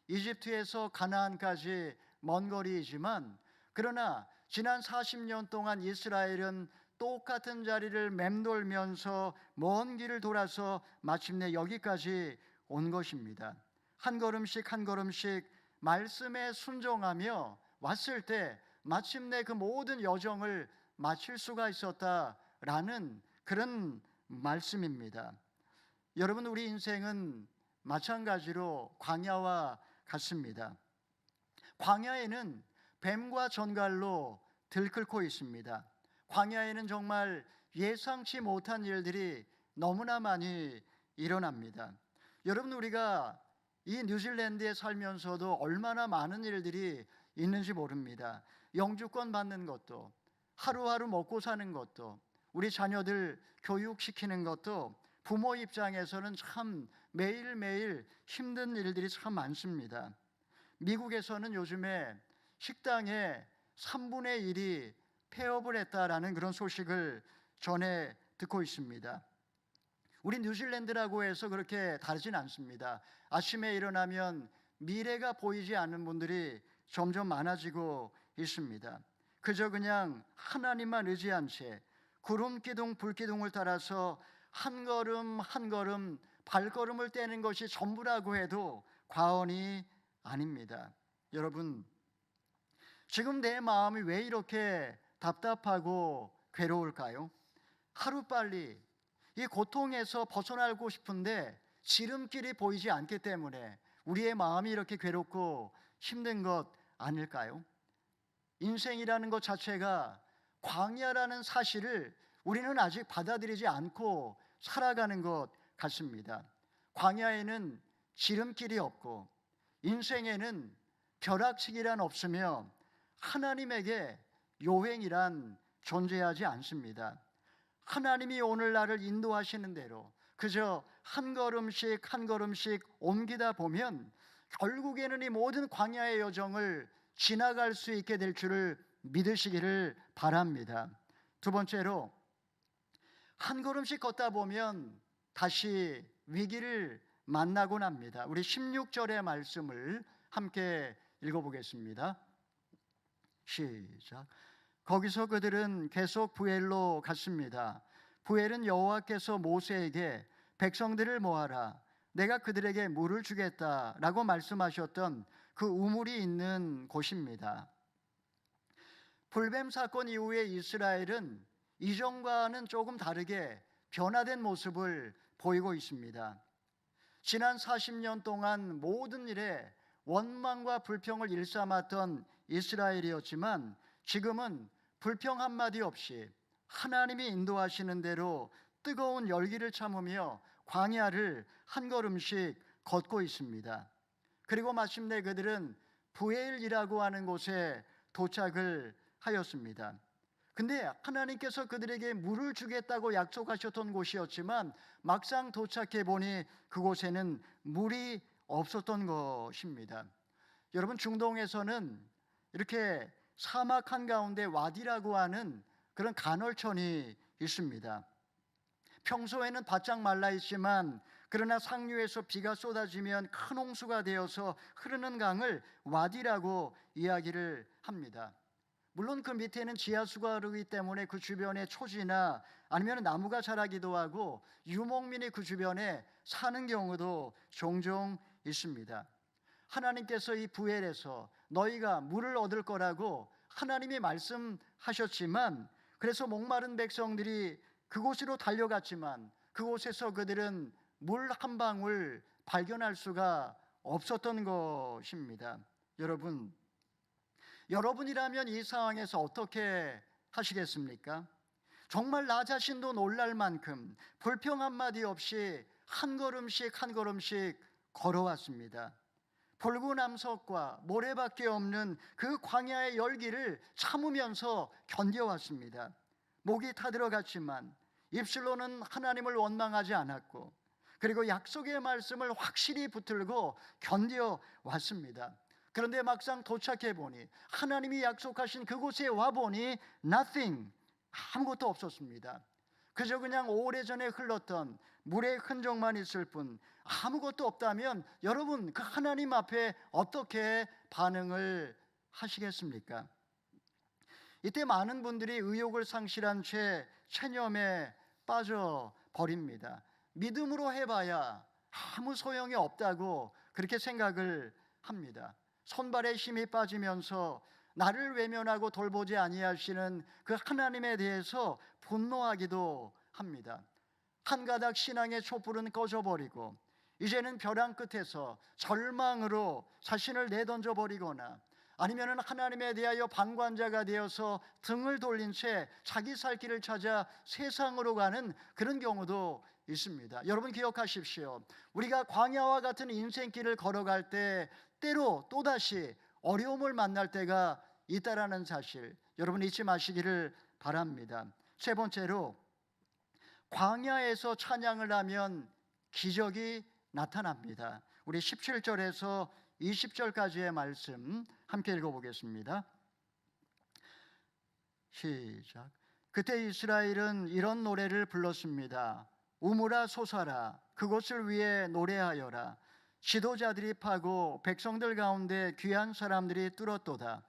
이집트에서 가나안까지 먼 거리이지만, 그러나 지난 40년 동안 이스라엘은 똑같은 자리를 맴돌면서 먼 길을 돌아서 마침내 여기까지 온 것입니다. 한 걸음씩 한 걸음씩 말씀에 순종하며 왔을 때 마침내 그 모든 여정을 마칠 수가 있었다라는 그런 말씀입니다. 여러분, 우리 인생은 마찬가지로 광야와 같습니다. 광야에는 뱀과 전갈로 들끓고 있습니다. 광야에는 정말 예상치 못한 일들이 너무나 많이 일어납니다. 여러분, 우리가 이 뉴질랜드에 살면서도 얼마나 많은 일들이 있는지 모릅니다. 영주권 받는 것도, 하루하루 먹고 사는 것도, 우리 자녀들 교육시키는 것도 부모 입장에서는 참 매일매일 힘든 일들이 참 많습니다. 미국에서는 요즘에 식당의 3분의 1이 폐업을 했다라는 그런 소식을 전해 듣고 있습니다. 우리 뉴질랜드라고 해서 그렇게 다르진 않습니다. 아침에 일어나면 미래가 보이지 않는 분들이 점점 많아지고 있습니다. 그저 그냥 하나님만 의지한 채 구름 기둥 불 기둥을 따라서 한 걸음 한 걸음 발걸음을 떼는 것이 전부라고 해도 과언이 아닙니다. 여러분, 지금 내 마음이 왜 이렇게 답답하고 괴로울까요? 하루빨리 이 고통에서 벗어나고 싶은데 지름길이 보이지 않기 때문에 우리의 마음이 이렇게 괴롭고 힘든 것 아닐까요? 인생이라는 것 자체가 광야라는 사실을 우리는 아직 받아들이지 않고 살아가는 것 같습니다. 광야에는 지름길이 없고 인생에는 벼락치기란 없으며 하나님에게 요행이란 존재하지 않습니다. 하나님이 오늘 나를 인도하시는 대로 그저 한 걸음씩 한 걸음씩 옮기다 보면 결국에는 이 모든 광야의 여정을 지나갈 수 있게 될 줄을 믿으시기를 바랍니다. 두 번째로, 한 걸음씩 걷다 보면 다시 위기를 만나곤 합니다. 우리 16절의 말씀을 함께 읽어보겠습니다. 시작. 거기서 그들은 계속 부엘로 갔습니다. 부엘은 여호와께서 모세에게 백성들을 모아라, 내가 그들에게 물을 주겠다라고 말씀하셨던 그 우물이 있는 곳입니다. 불뱀 사건 이후에 이스라엘은 이전과는 조금 다르게 변화된 모습을 보이고 있습니다. 지난 40년 동안 모든 일에 원망과 불평을 일삼았던 이스라엘이었지만 지금은 불평 한마디 없이 하나님이 인도하시는 대로 뜨거운 열기를 참으며 광야를 한 걸음씩 걷고 있습니다. 그리고 마침내 그들은 부엘이라고 하는 곳에 도착을 하였습니다. 근데 하나님께서 그들에게 물을 주겠다고 약속하셨던 곳이었지만 막상 도착해 보니 그곳에는 물이 없었던 것입니다. 여러분, 중동에서는 이렇게 사막 한가운데 와디라고 하는 그런 간헐천이 있습니다. 평소에는 바짝 말라 있지만 그러나 상류에서 비가 쏟아지면 큰 홍수가 되어서 흐르는 강을 와디라고 이야기를 합니다. 물론 그 밑에는 지하수가 흐르기 때문에 그 주변에 초지나 아니면 나무가 자라기도 하고 유목민이 그 주변에 사는 경우도 종종 있습니다. 하나님께서 이 부엘에서 너희가 물을 얻을 거라고 하나님이 말씀하셨지만, 그래서 목마른 백성들이 그곳으로 달려갔지만 그곳에서 그들은 물 한 방울 발견할 수가 없었던 것입니다. 여러분이라면 이 상황에서 어떻게 하시겠습니까? 정말 나 자신도 놀랄 만큼 불평 한마디 없이 한 걸음씩 한 걸음씩 걸어왔습니다. 불구남석과 모래밖에 없는 그 광야의 열기를 참으면서 견뎌왔습니다. 목이 타들어갔지만 입술로는 하나님을 원망하지 않았고, 그리고 약속의 말씀을 확실히 붙들고 견뎌왔습니다. 그런데 막상 도착해 보니, 하나님이 약속하신 그곳에 와 보니 nothing, 아무것도 없었습니다. 그저 그냥 오래전에 흘렀던 물의 흔적만 있을 뿐 아무것도 없다면 여러분, 그 하나님 앞에 어떻게 반응을 하시겠습니까? 이때 많은 분들이 의욕을 상실한 채 체념에 빠져버립니다. 믿음으로 해봐야 아무 소용이 없다고 그렇게 생각을 합니다. 손발에 힘이 빠지면서 나를 외면하고 돌보지 아니하시는 그 하나님에 대해서 분노하기도 합니다. 한 가닥 신앙의 촛불은 꺼져버리고 이제는 벼랑 끝에서 절망으로 자신을 내던져 버리거나, 아니면 하나님에 대하여 방관자가 되어서 등을 돌린 채 자기 살 길을 찾아 세상으로 가는 그런 경우도 있습니다. 여러분 기억하십시오. 우리가 광야와 같은 인생길을 걸어갈 때 때로 또다시 어려움을 만날 때가 있다라는 사실, 여러분 잊지 마시기를 바랍니다. 세 번째로, 광야에서 찬양을 하면 기적이 나타납니다. 우리 17절에서 20절까지의 말씀 함께 읽어보겠습니다. 시작. 그때 이스라엘은 이런 노래를 불렀습니다. 우물아 솟아라, 그곳을 위해 노래하여라. 지도자들이 파고 백성들 가운데 귀한 사람들이 뚫었도다.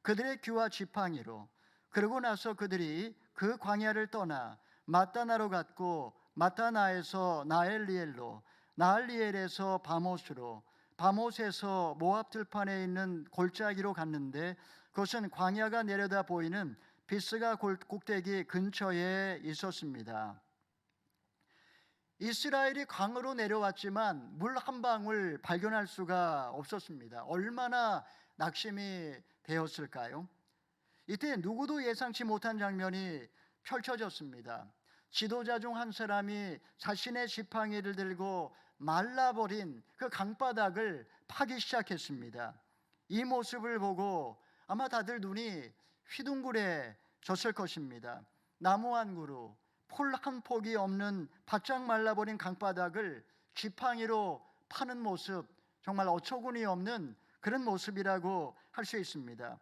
그들의 귀와 지팡이로. 그러고 나서 그들이 그 광야를 떠나 마따나로 갔고, 마따나에서 나엘리엘로, 나엘리엘에서 바못으로, 바못에서 모압 들판에 있는 골짜기로 갔는데 그것은 광야가 내려다 보이는 비스가 꼭대기 근처에 있었습니다. 이스라엘이 강으로 내려왔지만 물 한 방울 발견할 수가 없었습니다. 얼마나 낙심이 되었을까요? 이때 누구도 예상치 못한 장면이 펼쳐졌습니다. 지도자 중 한 사람이 자신의 지팡이를 들고 말라버린 그 강바닥을 파기 시작했습니다. 이 모습을 보고 아마 다들 눈이 휘둥그레졌을 것입니다. 나무 한 그루, 풀 한 폭이 없는 바짝 말라버린 강바닥을 지팡이로 파는 모습, 정말 어처구니 없는 그런 모습이라고 할 수 있습니다.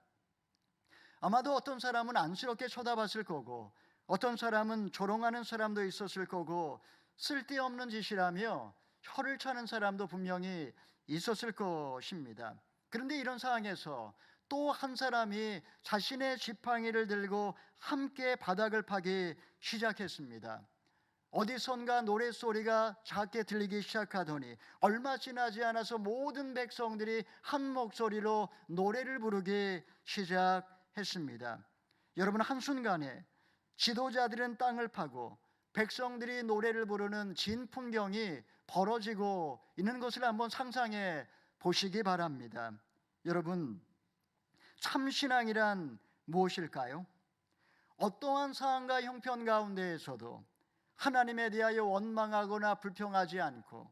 아마도 어떤 사람은 안쓰럽게 쳐다봤을 거고, 어떤 사람은 조롱하는 사람도 있었을 거고, 쓸데없는 짓이라며 혀를 차는 사람도 분명히 있었을 것입니다. 그런데 이런 상황에서 또 한 사람이 자신의 지팡이를 들고 함께 바닥을 파기 시작했습니다. 어디선가 노랫소리가 작게 들리기 시작하더니 얼마 지나지 않아서 모든 백성들이 한 목소리로 노래를 부르기 시작했습니다. 여러분, 한순간에 지도자들은 땅을 파고 백성들이 노래를 부르는 진 풍경이 벌어지고 있는 것을 한번 상상해 보시기 바랍니다. 여러분, 참신앙이란 무엇일까요? 어떠한 상황과 형편 가운데에서도 하나님에 대하여 원망하거나 불평하지 않고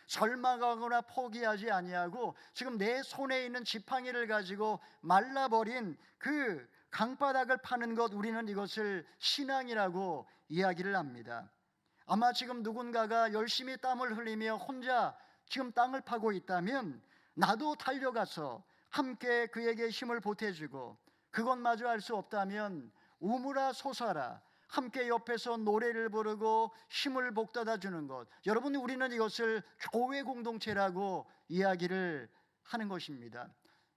절망하거나 포기하지 아니하고 지금 내 손에 있는 지팡이를 가지고 말라버린 그 강바닥을 파는 것, 우리는 이것을 신앙이라고 이야기를 합니다. 아마 지금 누군가가 열심히 땀을 흘리며 혼자 지금 땅을 파고 있다면 나도 달려가서 함께 그에게 힘을 보태주고, 그것마저 할 수 없다면 우물아 솟아라, 함께 옆에서 노래를 부르고 힘을 북돋아 주는 것, 여러분 우리는 이것을 교회 공동체라고 이야기를 하는 것입니다.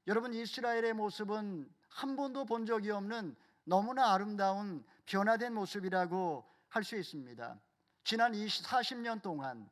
여러분 이스라엘의 모습은 한 번도 본 적이 없는 너무나 아름다운 변화된 모습이라고 할 수 있습니다. 지난 40년 동안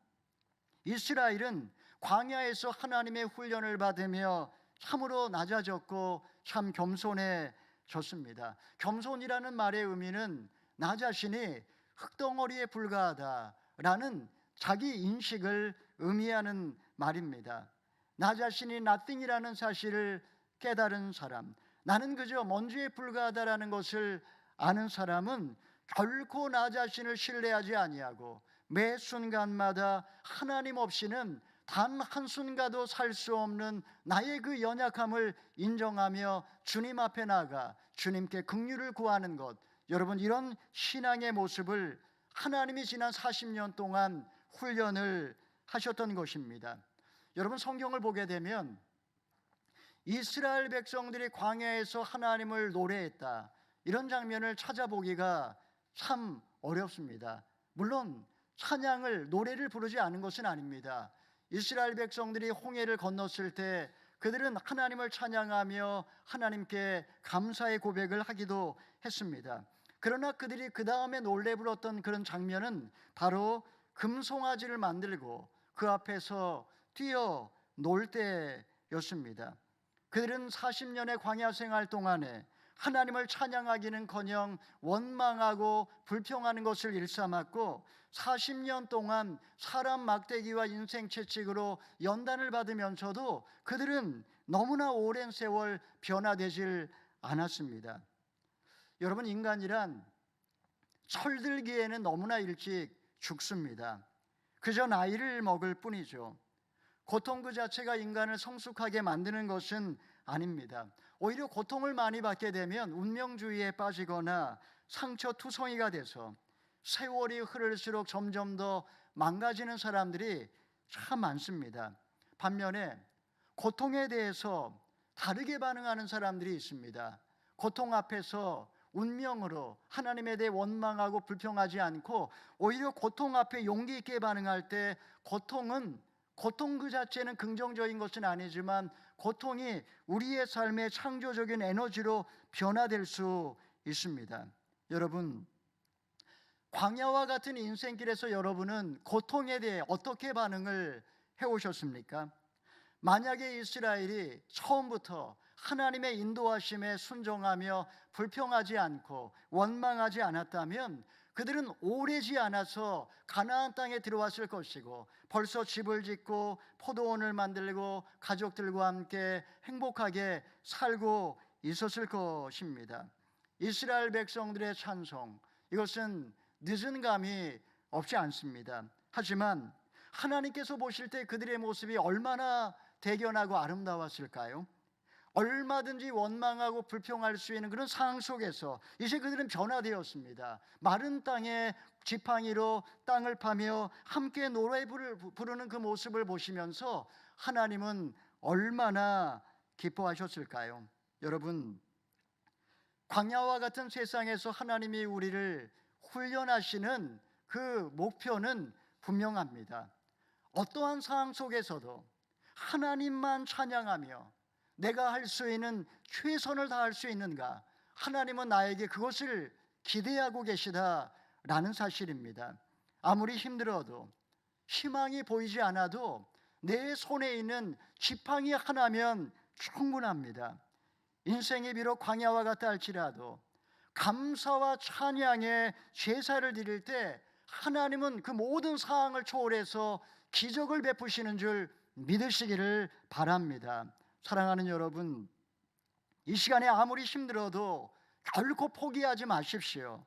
이스라엘은 광야에서 하나님의 훈련을 받으며 참으로 낮아졌고 참 겸손해졌습니다. 겸손이라는 말의 의미는 나 자신이 흙덩어리에 불과하다라는 자기 인식을 의미하는 말입니다. 나 자신이 nothing이라는 사실을 깨달은 사람, 나는 그저 먼지에 불과하다라는 것을 아는 사람은 결코 나 자신을 신뢰하지 아니하고 매 순간마다 하나님 없이는 단 한순간도 살 수 없는 나의 그 연약함을 인정하며 주님 앞에 나가 주님께 긍휼을 구하는 것, 여러분 이런 신앙의 모습을 하나님이 지난 40년 동안 훈련을 하셨던 것입니다. 여러분 성경을 보게 되면 이스라엘 백성들이 광야에서 하나님을 노래했다, 이런 장면을 찾아보기가 참 어렵습니다. 물론 찬양을, 노래를 부르지 않은 것은 아닙니다. 이스라엘 백성들이 홍해를 건넜을 때 그들은 하나님을 찬양하며 하나님께 감사의 고백을 하기도 했습니다. 그러나 그들이 그 다음에 노래 불렀던 그런 장면은 바로 금송아지를 만들고 그 앞에서 뛰어 놀 때였습니다. 그들은 40년의 광야 생활 동안에 하나님을 찬양하기는커녕 원망하고 불평하는 것을 일삼았고 40년 동안 사람 막대기와 인생 채찍으로 연단을 받으면서도 그들은 너무나 오랜 세월 변화되질 않았습니다. 여러분 인간이란 철들기에는 너무나 일찍 죽습니다. 그저 나이를 먹을 뿐이죠. 고통 그 자체가 인간을 성숙하게 만드는 것은 아닙니다. 오히려 고통을 많이 받게 되면 운명주의에 빠지거나 상처투성이가 돼서 세월이 흐를수록 점점 더 망가지는 사람들이 참 많습니다. 반면에 고통에 대해서 다르게 반응하는 사람들이 있습니다. 고통 앞에서 운명으로 하나님에 대해 원망하고 불평하지 않고 오히려 고통 앞에 용기 있게 반응할 때 고통 그 자체는 긍정적인 것은 아니지만 고통이 우리의 삶의 창조적인 에너지로 변화될 수 있습니다. 여러분 광야와 같은 인생길에서 여러분은 고통에 대해 어떻게 반응을 해오셨습니까? 만약에 이스라엘이 처음부터 하나님의 인도하심에 순종하며 불평하지 않고 원망하지 않았다면 그들은 오래지 않아서 가나안 땅에 들어왔을 것이고 벌써 집을 짓고 포도원을 만들고 가족들과 함께 행복하게 살고 있었을 것입니다. 이스라엘 백성들의 찬송, 이것은 늦은 감이 없지 않습니다. 하지만 하나님께서 보실 때 그들의 모습이 얼마나 대견하고 아름다웠을까요? 얼마든지 원망하고 불평할 수 있는 그런 상황 속에서 이제 그들은 변화되었습니다. 마른 땅에 지팡이로 땅을 파며 함께 노래를 부르는 그 모습을 보시면서 하나님은 얼마나 기뻐하셨을까요? 여러분 광야와 같은 세상에서 하나님이 우리를 훈련하시는 그 목표는 분명합니다. 어떠한 상황 속에서도 하나님만 찬양하며 내가 할 수 있는 최선을 다할 수 있는가, 하나님은 나에게 그것을 기대하고 계시다라는 사실입니다. 아무리 힘들어도 희망이 보이지 않아도 내 손에 있는 지팡이 하나면 충분합니다. 인생이 비록 광야와 같다 할지라도 감사와 찬양의 제사를 드릴 때 하나님은 그 모든 상황을 초월해서 기적을 베푸시는 줄 믿으시기를 바랍니다. 사랑하는 여러분, 이 시간에 아무리 힘들어도 결코 포기하지 마십시오.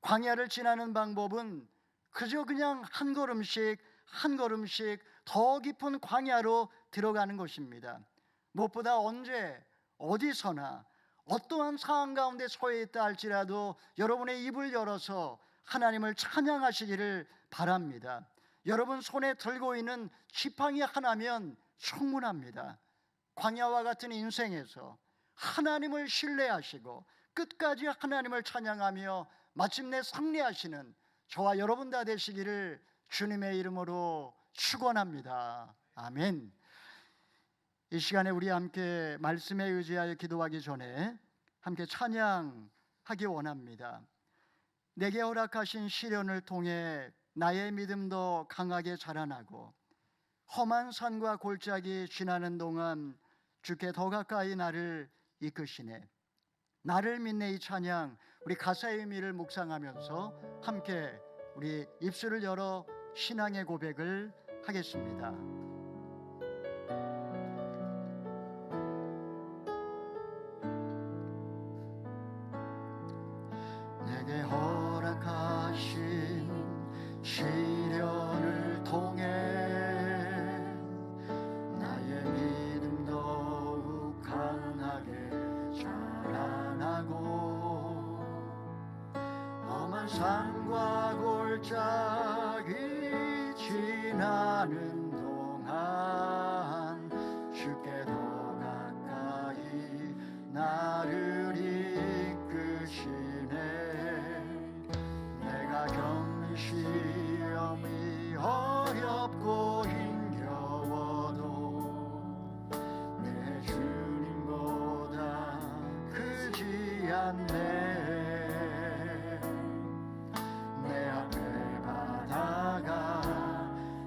광야를 지나는 방법은 그저 그냥 한 걸음씩 한 걸음씩 더 깊은 광야로 들어가는 것입니다. 무엇보다 언제 어디서나 어떠한 상황 가운데 처해 있다 할지라도 여러분의 입을 열어서 하나님을 찬양하시기를 바랍니다. 여러분 손에 들고 있는 지팡이 하나면 충분합니다. 광야와 같은 인생에서 하나님을 신뢰하시고 끝까지 하나님을 찬양하며 마침내 승리하시는 저와 여러분 다 되시기를 주님의 이름으로 축원합니다. 아멘. 이 시간에 우리 함께 말씀에 의지하여 기도하기 전에 함께 찬양하기 원합니다. 내게 허락하신 시련을 통해 나의 믿음도 강하게 자라나고 험한 산과 골짜기 지나는 동안 주께 더 가까이 나를 이끄시네. 나를 믿네. 이 찬양 우리 가사의 의미를 묵상하면서 함께 우리 입술을 열어 신앙의 고백을 하겠습니다. 내게 허락하신 시련을 통해 나의 믿음 더욱 강하게 자라나고 험한 산과 골짜기 지나는 동안 주께 더 가까이 나를 이끄시네. 내가 겪는 시험이 어렵고 힘겨워도 내 주님보다 크지 않네. 내 앞에 바다가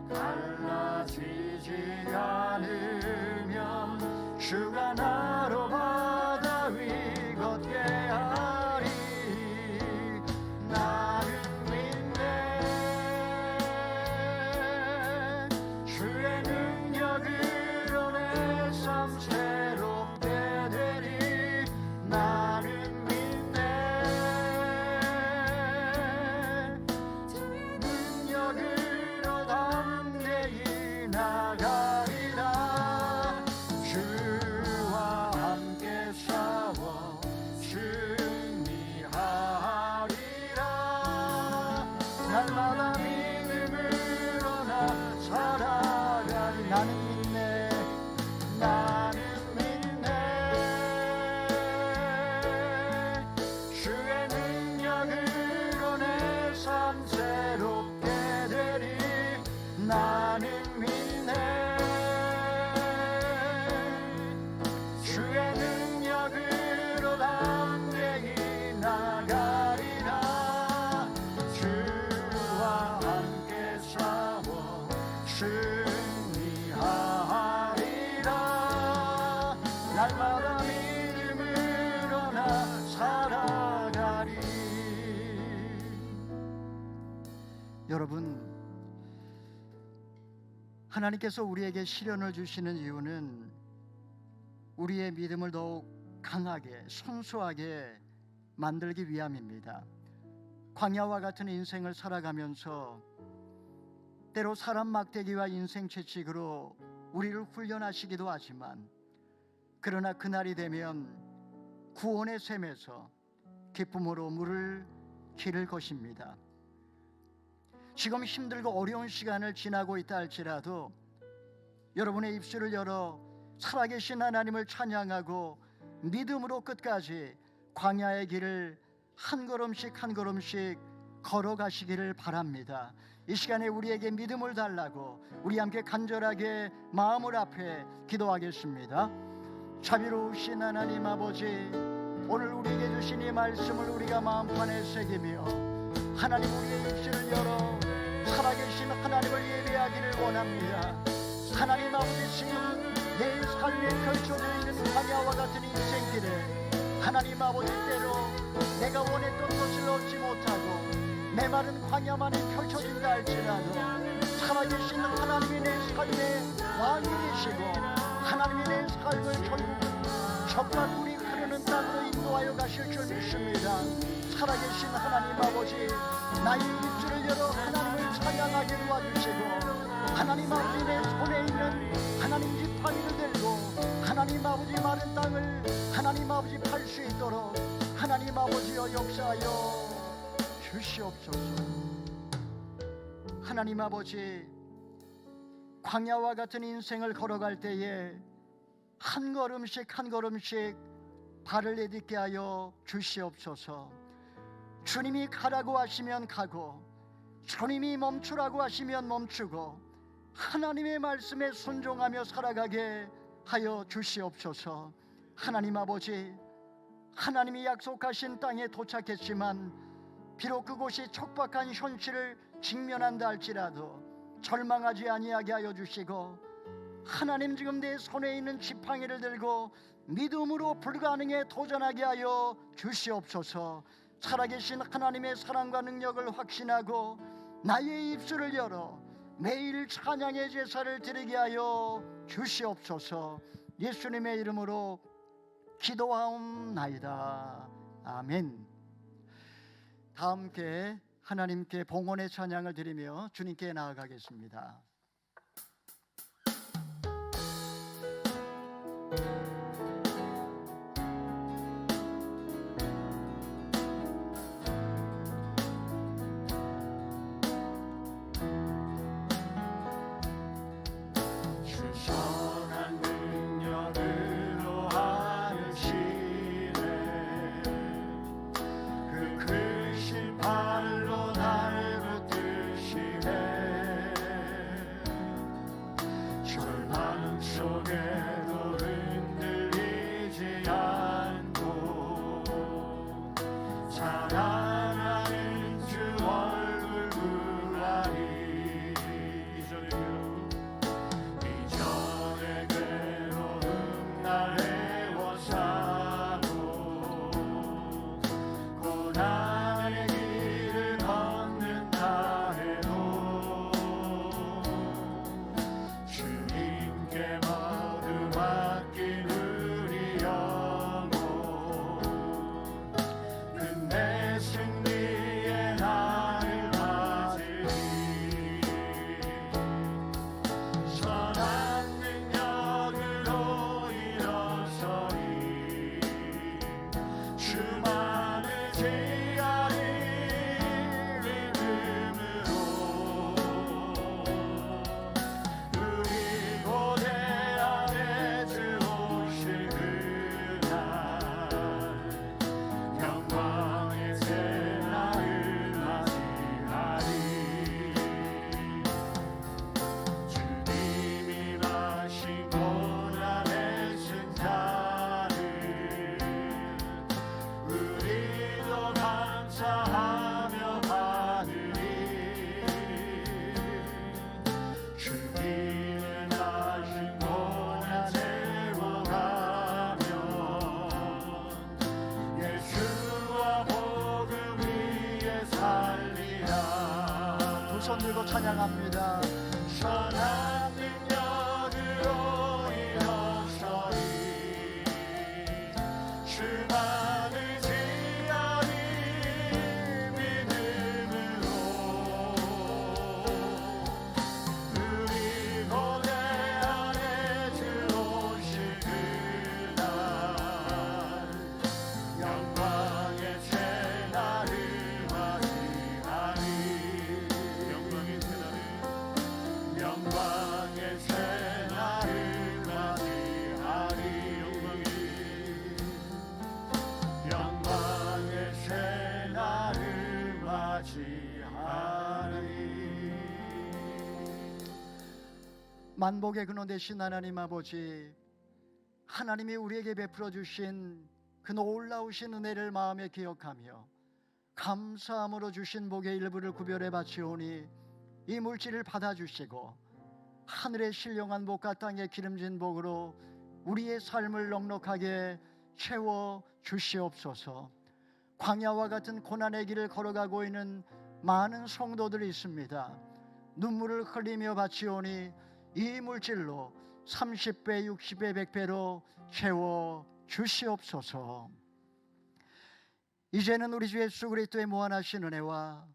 갈라지지 않으면 주가 나로 바다 위 걷게 하리. 나는 믿네. 주의 능력으로 내 삶 새롭게 되리. 나는 믿네. 주의 능력으로 담대히 나가리라. 주와 함께 싸워 승리하리라. 날마다 믿음으로 나 살아가리. 나는 믿네. 나는 믿네. 주의 능력으로 내 삶 새롭게 되리. 나는 믿네. 주의 능력으로 담대히 나가리라. 주와 함께 싸워 승리하리라. 날마다 믿음으로 나 살아가리. 여러분, 하나님께서 우리에게 시련을 주시는 이유는 우리의 믿음을 더욱 강하게 순수하게 만들기 위함입니다. 광야와 같은 인생을 살아가면서 때로 사람 막대기와 인생 채찍으로 우리를 훈련하시기도 하지만, 그러나 그날이 되면 구원의 샘에서 기쁨으로 물을 기를 것입니다. 지금 힘들고 어려운 시간을 지나고 있다 할지라도 여러분의 입술을 열어 살아계신 하나님을 찬양하고 믿음으로 끝까지 광야의 길을 한 걸음씩 한 걸음씩 걸어가시기를 바랍니다. 이 시간에 우리에게 믿음을 달라고 우리 함께 간절하게 마음을 앞에 기도하겠습니다. 자비로우신 하나님 아버지, 오늘 우리에게 주신 이 말씀을 우리가 마음판에 새기며 하나님 우리의 입술을 열어 살아계신 하나님을 예배하기를 원합니다. 하나님 아버지, 지금 내 삶에 펼쳐져 있는 광야와 같은 인생길에 하나님 아버지, 때로 내가 원했던 것을 얻지 못하고 메마른 광야만이 펼쳐진다 할지라도 살아계신 하나님이 내 삶의 왕이 되시고 하나님이 내 삶을 결국은 젖과 물이 흐르는 땅으로 인도하여 가실 줄 믿습니다. 살아계신 하나님 아버지, 나의 입술을 열어 하나님을 찬양하게 도와주시고 하나님 아버지, 내 손에 있는 하나님 지팡이를 들고 하나님 아버지 마른 땅을 하나님 아버지 팔 수 있도록 하나님 아버지여 역사하여 주시옵소서. 하나님 아버지, 광야와 같은 인생을 걸어갈 때에 한 걸음씩 한 걸음씩 발을 내딛게 하여 주시옵소서. 주님이 가라고 하시면 가고 주님이 멈추라고 하시면 멈추고 하나님의 말씀에 순종하며 살아가게 하여 주시옵소서. 하나님 아버지, 하나님이 약속하신 땅에 도착했지만 비록 그곳이 척박한 현실을 직면한다 할지라도 절망하지 아니하게 하여 주시고, 하나님 지금 내 손에 있는 지팡이를 들고 믿음으로 불가능에 도전하게 하여 주시옵소서. 살아계신 하나님의 사랑과 능력을 확신하고 나의 입술을 열어 매일 찬양의 제사를 드리게 하여 주시옵소서. 예수님의 이름으로 기도하옵나이다. 아멘. 다 함께 하나님께 봉헌의 찬양을 드리며 주님께 나아가겠습니다. 선한 능력으로 하시네. 그 크신 발로 날 붙드시네. 절망 속에도 흔들리지 않고 사랑하는 주 얼굴 구하리. 이전의 괴로움 날 애워싸고 고난의 길을 걷는다 해도 주님께 모두 맡긴 우리 영혼 끝내 승리의 날을 맞으리. 선한 능력으로 일어서리. 주만을 지하리. 믿음으로 우리 고대 안에 들어오실 그날 영광의 새날을 맞이하리. 주님이 마신 고난의 승자를 우리도 감사하며 받으리. 주님은 마신 고난 세워가며 예수와 복음 위에 살리라. 두 손 들고 찬양합니다. 선한 능력으로 일어서리. 주만을 지하리. 믿음으로 우리 고대 안에 들어오실 그날 영광의 새날을 맞이하리. 영광의 새날을 맞이하리. 영광의 새날을 맞이하리. 만복의 근원 되신 하나님 아버지, 하나님이 우리에게 베풀어 주신 그 놀라우신 은혜를 마음에 기억하며 감사함으로 주신 복의 일부를 구별해 바치오니 이 물질을 받아주시고 하늘의 신령한 복과 땅의 기름진 복으로 우리의 삶을 넉넉하게 채워 주시옵소서. 광야와 같은 고난의 길을 걸어가고 있는 많은 성도들이 있습니다. 눈물을 흘리며 바치오니 이 물질로 30배, 60배, 100배로 채워 주시옵소서. 이제는 우리 주 예수 그리스도의 무한하신 은혜와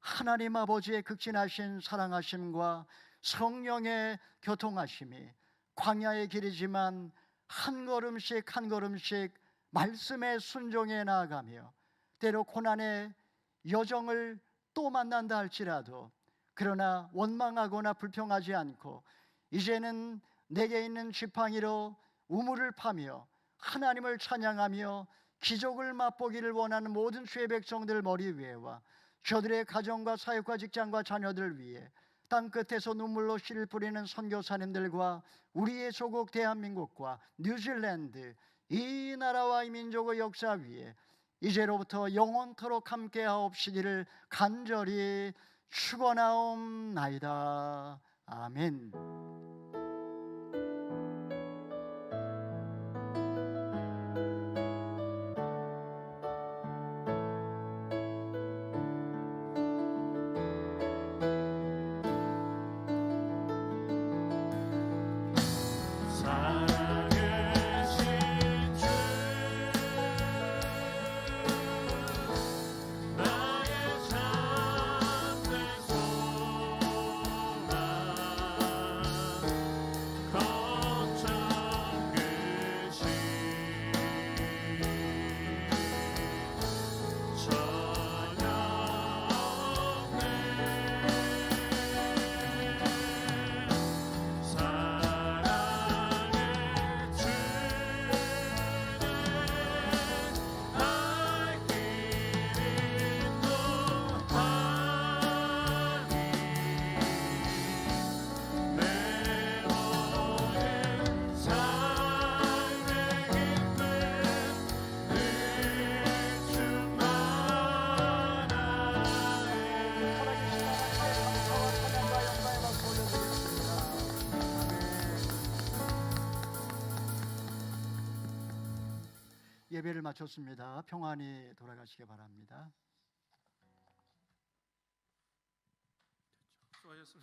하나님 아버지의 극진하신 사랑하심과 성령의 교통하심이 광야의 길이지만 한 걸음씩 한 걸음씩 말씀에 순종해 나아가며 때로 고난의 여정을 또 만난다 할지라도 그러나 원망하거나 불평하지 않고 이제는 내게 있는 지팡이로 우물을 파며 하나님을 찬양하며 기적을 맛보기를 원하는 모든 주의 백성들 머리 위에와 저들의 가정과 사역과 직장과 자녀들 위해 땅끝에서 눈물로 씨를 뿌리는 선교사님들과 우리의 조국 대한민국과 뉴질랜드 이 나라와 이 민족의 역사 위에 이제로부터 영원토록 함께하옵시기를 간절히 축원하옵나이다. 아멘. 살아계신 주 나의 참된 소망 거룩한 계신 예배를 마쳤습니다. 평안히 돌아가시기 바랍니다. 수고하셨습니다.